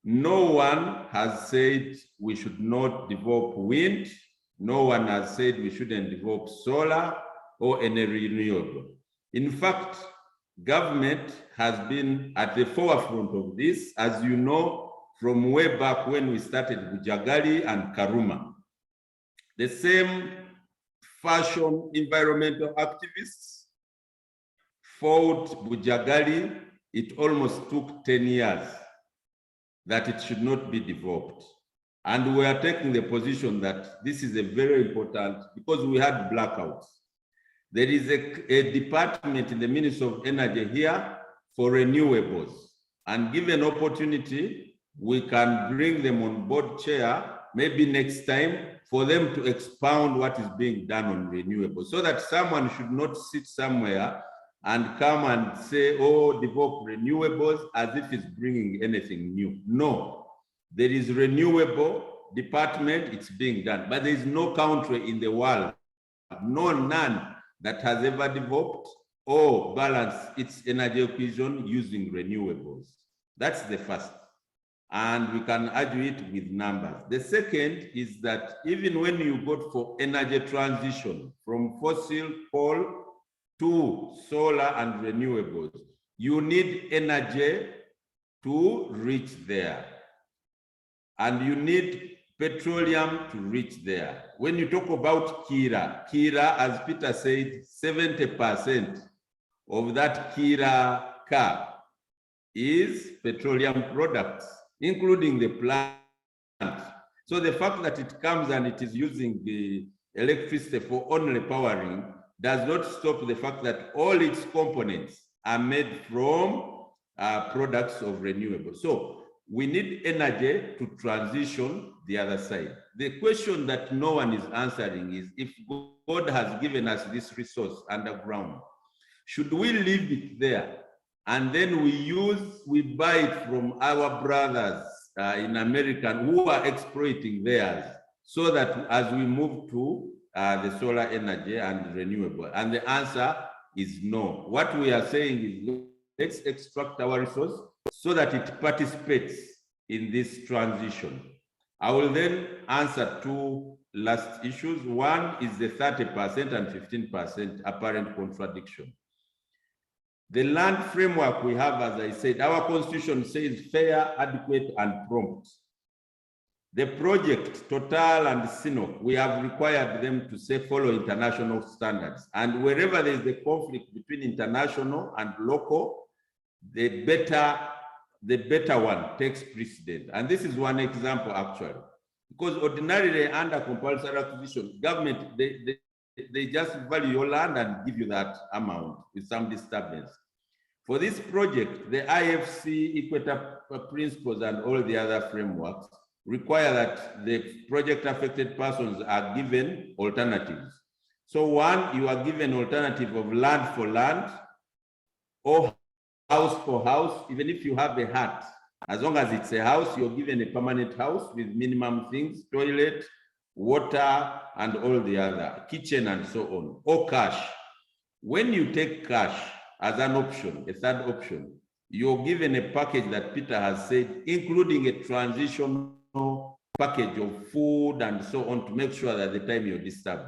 No one has said we should not develop wind. No one has said we shouldn't develop solar or any renewable. In fact, government has been at the forefront of this, as you know, from way back when we started Bujagali and Karuma. The same fashion environmental activists fought Bujagali. It almost took 10 years that it should not be developed. And we are taking the position that this is a very important, because we had blackouts. There is a department in the Ministry of Energy here for renewables. And given opportunity, we can bring them on board chair, maybe next time, for them to expound what is being done on renewables, so that someone should not sit somewhere and come and say, oh, develop renewables as if it's bringing anything new. No, there is renewable department, it's being done, but there is no country in the world, none, that has ever developed or balanced its energy acquisition using renewables. That's the first. And we can argue it with numbers. The second is that even when you go for energy transition from fossil coal to solar and renewables, you need energy to reach there. And you need petroleum to reach there. When you talk about Kira, as Peter said, 70% of that Kira car is petroleum products, including the plant. So the fact that it comes and it is using the electricity for only powering does not stop the fact that all its components are made from products of renewables. So we need energy to transition the other side. The question that no one is answering is, if God has given us this resource underground, should we leave it there and then we buy it from our brothers in America who are exploiting theirs, so that as we move to the solar energy and renewable? And the answer is no. What we are saying is, let's extract our resource so that it participates in this transition. I will then answer two last issues. One is the 30% and 15% apparent contradiction. The land framework we have, as I said, our constitution says fair, adequate, and prompt. The project, Total and Sinop, we have required them to say follow international standards. And wherever there is a conflict between international and local, the better one takes precedent. And this is one example, actually. Because ordinarily under compulsory acquisition, government, they just value your land and give you that amount with some disturbance. For this project, the IFC, Equator Principles, and all the other frameworks require that the project affected persons are given alternatives. So one, you are given alternative of land for land or house for house. Even if you have a hut, as long as it's a house, you're given a permanent house with minimum things, toilet, water, and all the other, kitchen and so on, or cash. When you take cash as an option, a third option, you're given a package that Peter has said, including a transitional package of food and so on to make sure that the time you're disturbed.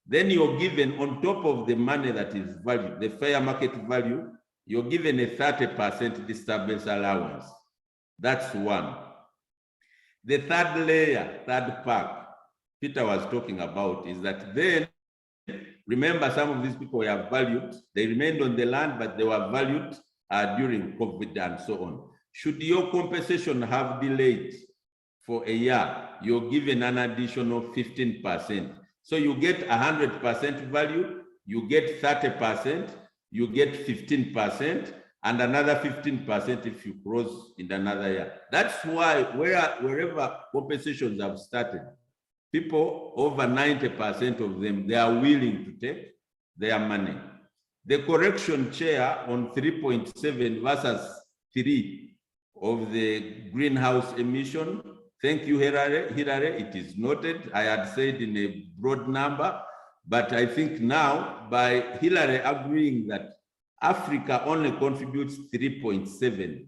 Then you're given, on top of the money that is valued, the fair market value, you're given a 30% disturbance allowance. That's one. The third layer, third pack, Peter was talking about is that then, remember some of these people were valued, they remained on the land, but they were valued during COVID and so on. Should your compensation have delayed for a year, you're given an additional 15%. So you get 100% value, you get 30%, you get 15%, and another 15% if you cross in another year. That's why wherever compensations have started, people, over 90% of them, they are willing to take their money. The correction chair on 3.7 versus 3 of the greenhouse emission, thank you, Hilary. It is noted. I had said in a broad number, but I think now by Hilary agreeing that Africa only contributes 3.7,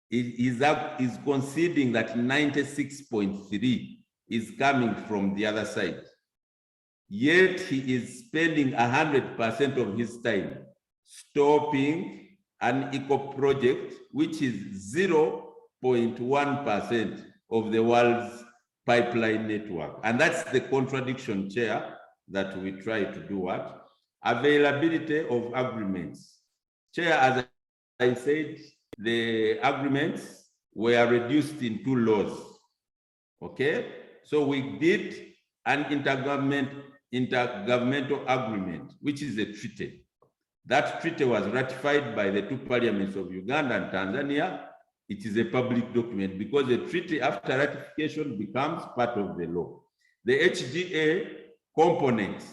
is conceding that 96.3 is coming from the other side. Yet he is spending 100% of his time stopping an EACOP project, which is 0.1% of the world's pipeline network. And that's the contradiction, Chair, that we try to do what? Availability of agreements. Chair, as I said, the agreements were reduced in 2 laws, okay? So we did an intergovernmental agreement, which is a treaty. That treaty was ratified by the 2 parliaments of Uganda and Tanzania. It is a public document because the treaty after ratification becomes part of the law. The HGA components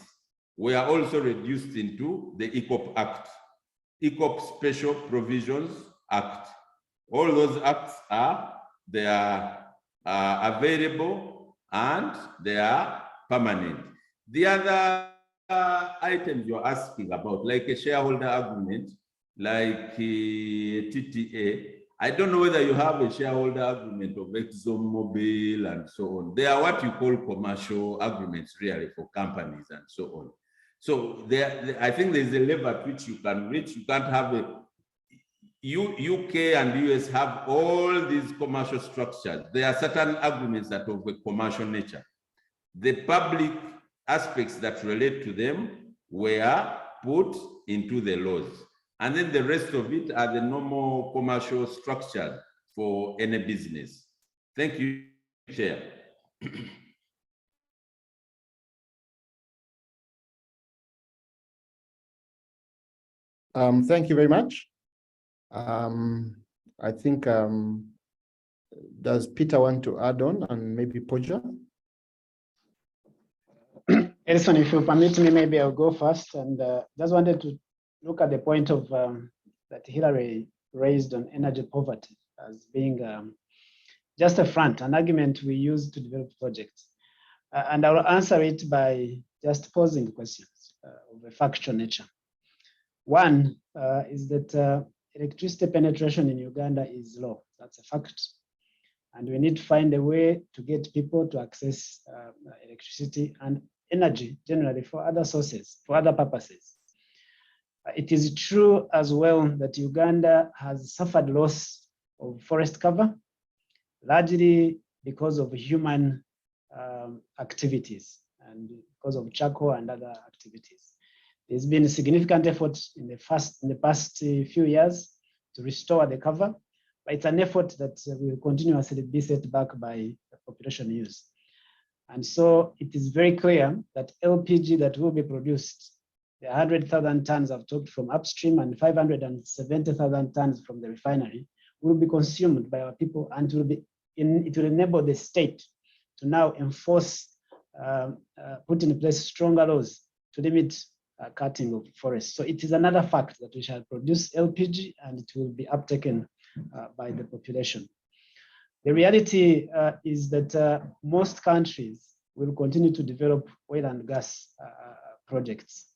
were also reduced into the EACOP Act, EACOP Special Provisions Act. All those acts are available and they are permanent. The other items you're asking about, like a shareholder agreement, like a TTA, I don't know whether you have a shareholder agreement of ExxonMobil and so on. They are what you call commercial agreements really for companies and so on. So I think there's a level at which you can reach. You can't have a, UK and US have all these commercial structures. There are certain agreements that are of a commercial nature. The public aspects that relate to them were put into the laws. And then the rest of it are the normal commercial structures for any business. Thank you, Chair. Thank you very much. I think, does Peter want to add on, and maybe Poja? Edison, if you permit me, maybe I'll go first, and just wanted to look at the point of that Hilary raised on energy poverty as being just a front, an argument we use to develop projects. And I will answer it by just posing questions of a factual nature. One is that electricity penetration in Uganda is low. That's a fact. And we need to find a way to get people to access electricity and energy generally for other sources, for other purposes. It is true as well that Uganda has suffered loss of forest cover, largely because of human activities and because of charcoal and other activities. There's been a significant effort in the past few years to restore the cover, but it's an effort that will continuously be set back by the population use. And so it is very clear that LPG that will be produced, the 100,000 tons I've talked from upstream and 570,000 tons from the refinery, will be consumed by our people, and it will enable the state to now enforce, put in place stronger laws to limit cutting of forests. So it is another fact that we shall produce LPG and it will be uptaken by the population. The reality is that most countries will continue to develop oil and gas projects.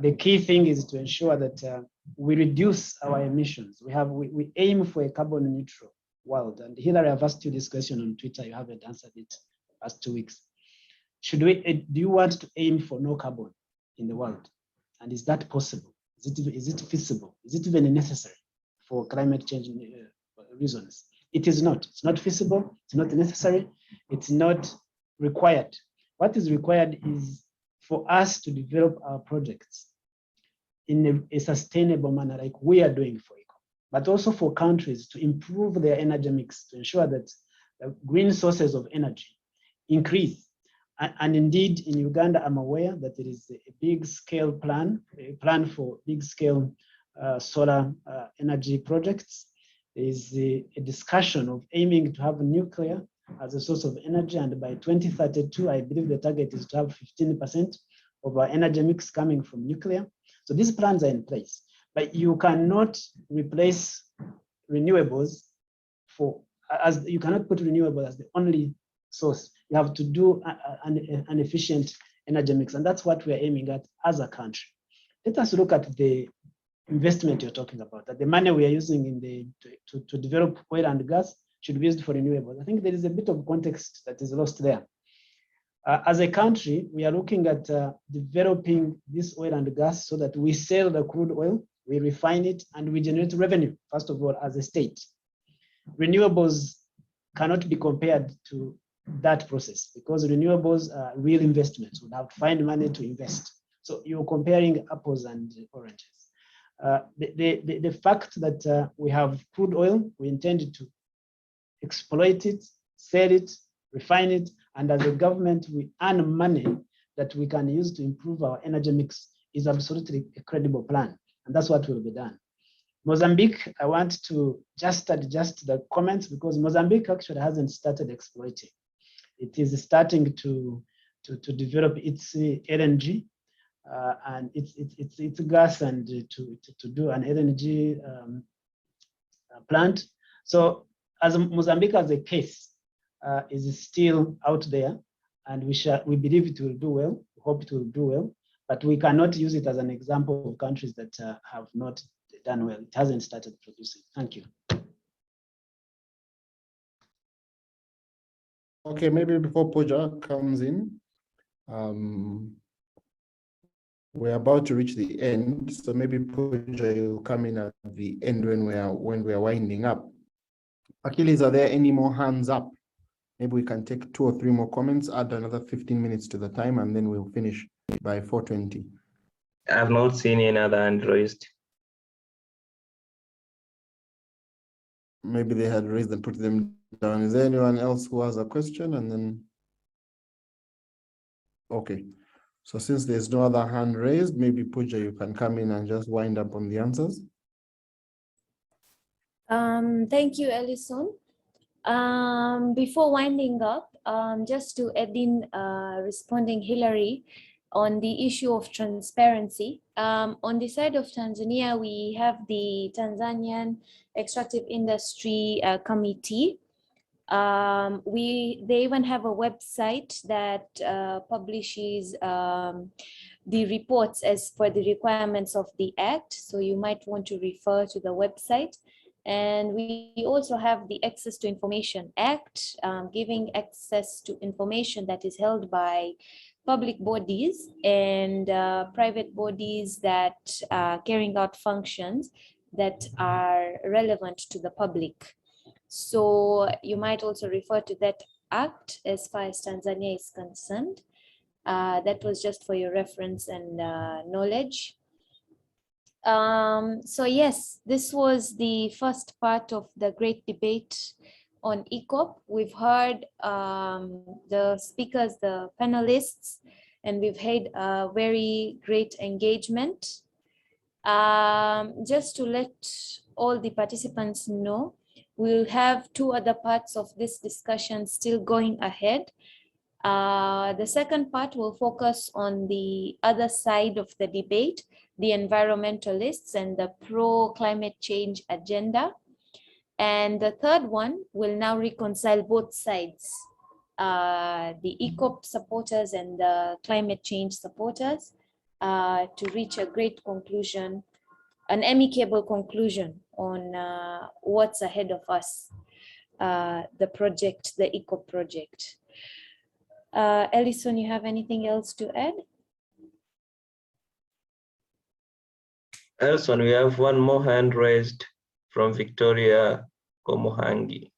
The key thing is to ensure that we reduce our emissions. We aim for a carbon neutral world. And Hillary, I've asked you this question on Twitter. You haven't answered it the past 2 weeks. Do you want to aim for no carbon in the world? And is that possible? Is it feasible? Is it even necessary for climate change reasons? It is not. It's not feasible. It's not necessary. It's not required. What is required is for us to develop our projects in a sustainable manner, like we are doing for EACOP, but also for countries to improve their energy mix to ensure that the green sources of energy increase. And indeed, in Uganda, I'm aware that there is a big scale plan, a plan for big scale solar energy projects. There is a discussion of aiming to have nuclear as a source of energy. And by 2032, I believe the target is to have 15% of our energy mix coming from nuclear. So these plans are in place, but you cannot replace renewables you cannot put renewable as the only source. You have to do an efficient energy mix, and that's what we're aiming at as a country. Let us look at the investment you're talking about, that the money we are using to develop oil and gas should be used for renewables. I think there is a bit of context that is lost there. As a country, we are looking at developing this oil and gas so that we sell the crude oil, we refine it, and we generate revenue, first of all, as a state. Renewables cannot be compared to that process because renewables are real investments. We have to find money to invest. So you're comparing apples and oranges. The fact that we have crude oil, we intend to exploit it, sell it, refine it, and as a government, we earn money that we can use to improve our energy mix is absolutely a credible plan, and that's what will be done. Mozambique, I want to just adjust the comments because Mozambique actually hasn't started exploiting. It is starting to develop its LNG and its gas and to do an LNG plant. So as Mozambique as a case is still out there, and we believe it will do well, we hope it will do well, but we cannot use it as an example of countries that have not done well. It hasn't started producing. Thank you. Okay, maybe before Pooja comes in, we're about to reach the end, so maybe Pooja, you'll come in at the end when we are winding up. Achilles, are there any more hands up? Maybe we can take 2 or 3 more comments, add another 15 minutes to the time, and then we'll finish by 4:20. I've not seen any other hand raised. Maybe they had raised and put them down. Is there anyone else who has a question? And then, okay. So since there's no other hand raised, maybe Pooja, you can come in and just wind up on the answers. Thank you, Ellison. Before winding up, just to add in responding Hillary on the issue of transparency. On the side of Tanzania, we have the Tanzanian Extractive Industry Committee. They even have a website that publishes the reports as per the requirements of the Act. So you might want to refer to the website. And we also have the Access to Information Act, giving access to information that is held by public bodies and private bodies that are carrying out functions that are relevant to the public. So you might also refer to that act as far as Tanzania is concerned. That was just for your reference and knowledge. So yes, this was the first part of the great debate on EACOP. We've heard the speakers, the panelists, and we've had a very great engagement. Just to let all the participants know, we'll have 2 other parts of this discussion still going ahead. The second part will focus on the other side of the debate, the environmentalists and the pro-climate change agenda. And the third one will now reconcile both sides, the EACOP supporters and the climate change supporters, to reach a great conclusion an amicable conclusion on what's ahead of us, the project, the EACOP project. Ellison, you have anything else to add? Elson, we have one more hand raised from Victoria Komohangi.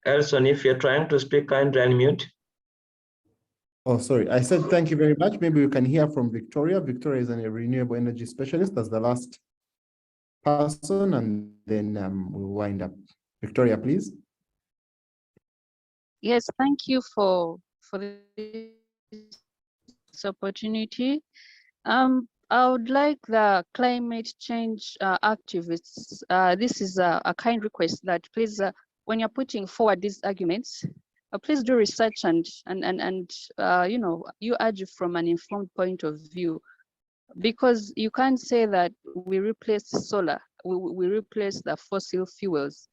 Elson, if you're trying to speak, kindly unmute. Oh, sorry. I said thank you very much. Maybe we can hear from Victoria. Victoria is a renewable energy specialist. That's the last person, and then we'll wind up. Victoria, please. Yes, thank you for this opportunity. I would like the climate change activists, this is a kind request that please, when you're putting forward these arguments, please do research and you know, you urge from an informed point of view, because you can't say that we replace solar, we replace the fossil fuels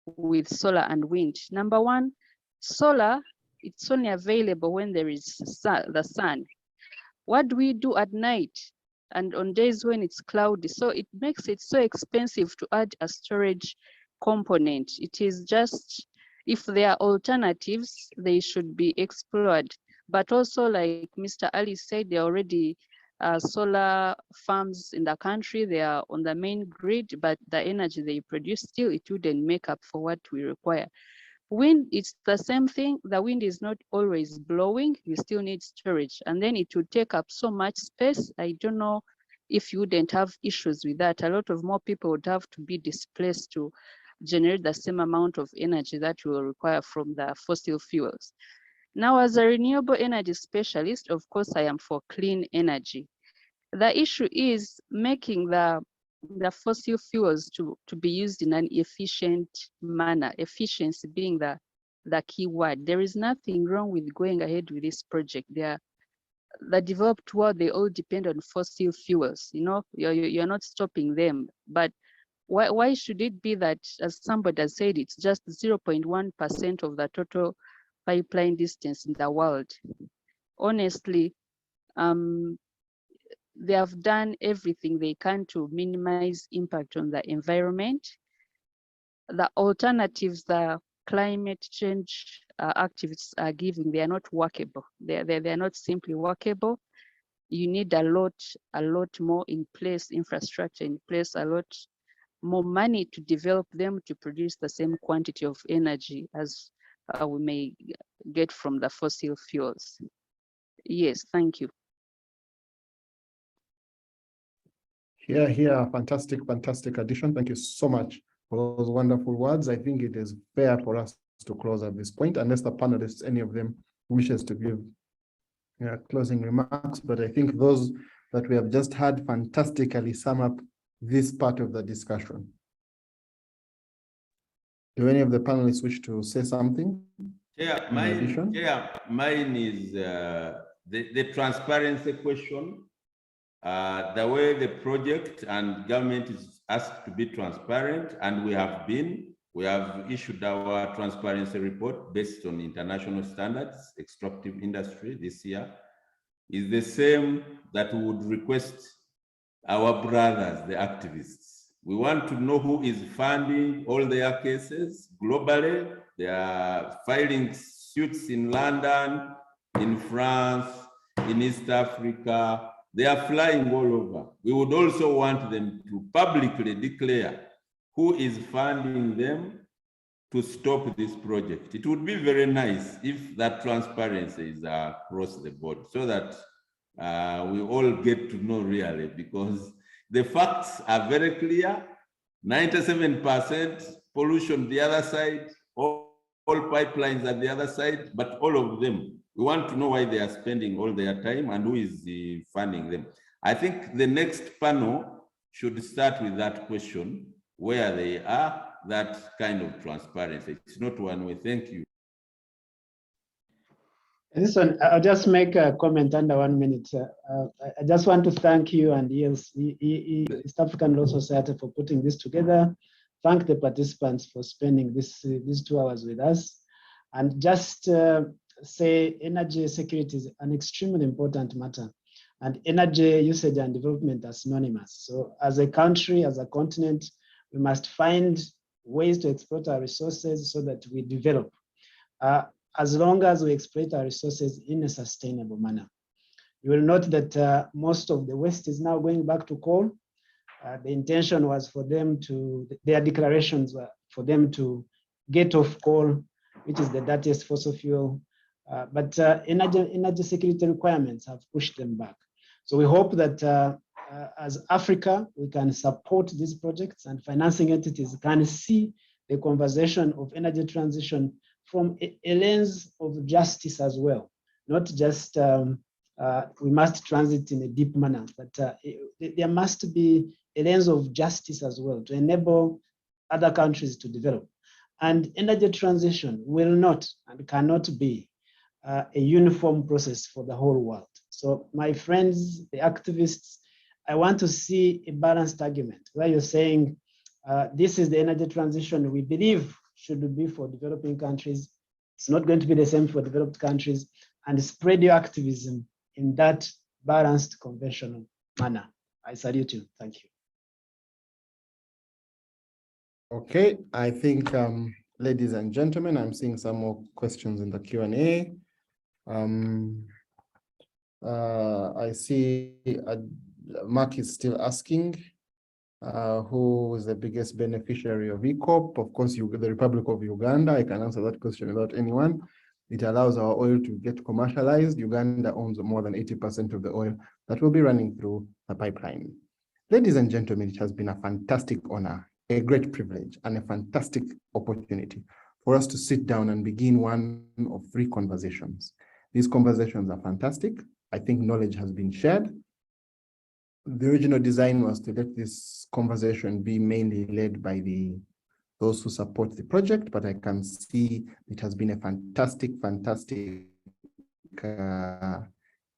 with solar and wind. Number one, solar, it's only available when there is the sun. What do we do at night and on days when it's cloudy? So it makes it so expensive to add a storage component. It is just, if there are alternatives, they should be explored. But also, like Mr. Ali said, there are already solar farms in the country. They are on the main grid, but the energy they produce, still it wouldn't make up for what we require. Wind, it's the same thing. The wind is not always blowing. You still need storage, and then it would take up so much space. I don't know if you wouldn't have issues with that. A lot of more people would have to be displaced to generate the same amount of energy that you will require from the fossil fuels. Now, as a renewable energy specialist, of course, I am for clean energy. The issue is making the fossil fuels to be used in an efficient manner, efficiency being the key word. There is nothing wrong with going ahead with this project. The developed world, they all depend on fossil fuels. You know, you're not stopping them, but why should it be that, as somebody has said, it's just 0.1% of the total pipeline distance in the world? Honestly, they have done everything they can to minimize impact on the environment. The alternatives the climate change activists are giving, they are not workable. They are not simply workable. You need a lot more in place, infrastructure in place, a lot more money to develop them to produce the same quantity of energy as we may get from the fossil fuels. Yes, thank you. Here, fantastic addition. Thank you so much for those wonderful words. I think it is fair for us to close at this point, unless the panelists, any of them, wishes to give closing remarks. But I think those that we have just had fantastically sum up this part of the discussion. Do any of the panelists wish to say something? Yeah, mine is the transparency question. The way the project and government is asked to be transparent, and we have issued our transparency report based on international standards, extractive industry this year, is the same that we would request our brothers, the activists. We want to know who is funding all their cases globally. They are filing suits in London, in France, in East Africa. They are flying all over. We would also want them to publicly declare who is funding them to stop this project. It would be very nice if that transparency is across the board, so that we all get to know really, because the facts are very clear. 97% pollution the other side, all pipelines at the other side, but all of them, we want to know why they are spending all their time and who is funding them. I think the next panel should start with that question, where they are, that kind of transparency. It's not one way. Thank you. This one, I'll just make a comment under 1 minute. I just want to thank you and East African Law Society for putting this together. Thank the participants for spending these 2 hours with us. And just say energy security is an extremely important matter, and energy usage and development are synonymous. So as a country, as a continent, we must find ways to exploit our resources so that we develop, as long as we exploit our resources in a sustainable manner. You will note that most of the West is now going back to coal. The intention was for them to, their declarations were for them to get off coal, which is the dirtiest fossil fuel. But energy security requirements have pushed them back. So we hope that as Africa, we can support these projects, and financing entities can see the conversation of energy transition from a lens of justice as well, not just we must transit in a deep manner, but there must be a lens of justice as well to enable other countries to develop. And energy transition will not and cannot be a uniform process for the whole world. So my friends, the activists, I want to see a balanced argument where you're saying this is the energy transition we believe should be for developing countries. It's not going to be the same for developed countries, and spread your activism in that balanced, conventional manner. I salute you. Thank you. Okay, I think, ladies and gentlemen, I'm seeing some more questions in the Q&A. I see Mark is still asking, who is the biggest beneficiary of EACOP? Of course, the Republic of Uganda. I can answer that question without anyone. It allows our oil to get commercialized. Uganda owns more than 80% of the oil that will be running through the pipeline. Ladies and gentlemen, it has been a fantastic honor, a great privilege, and a fantastic opportunity for us to sit down and begin one of 3 conversations. These conversations are fantastic. I think knowledge has been shared. The original design was to let this conversation be mainly led by those who support the project, but I can see it has been a fantastic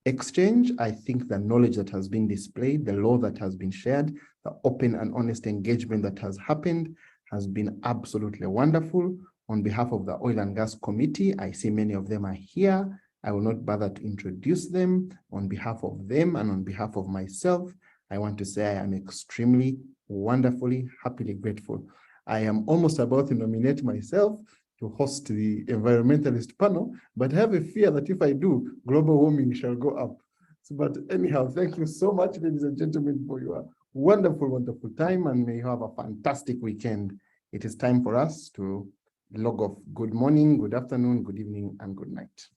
exchange. I think the knowledge that has been displayed, the law that has been shared, the open and honest engagement that has happened has been absolutely wonderful. On behalf of the Oil and Gas Committee, I see many of them are here. I will not bother to introduce them. On behalf of them and on behalf of myself, I want to say I am extremely, wonderfully, happily grateful. I am almost about to nominate myself to host the environmentalist panel, but I have a fear that if I do, global warming shall go up. So, but anyhow, thank you so much, ladies and gentlemen, for your wonderful time, and may you have a fantastic weekend. It is time for us to log off. Good morning, good afternoon, good evening, and good night.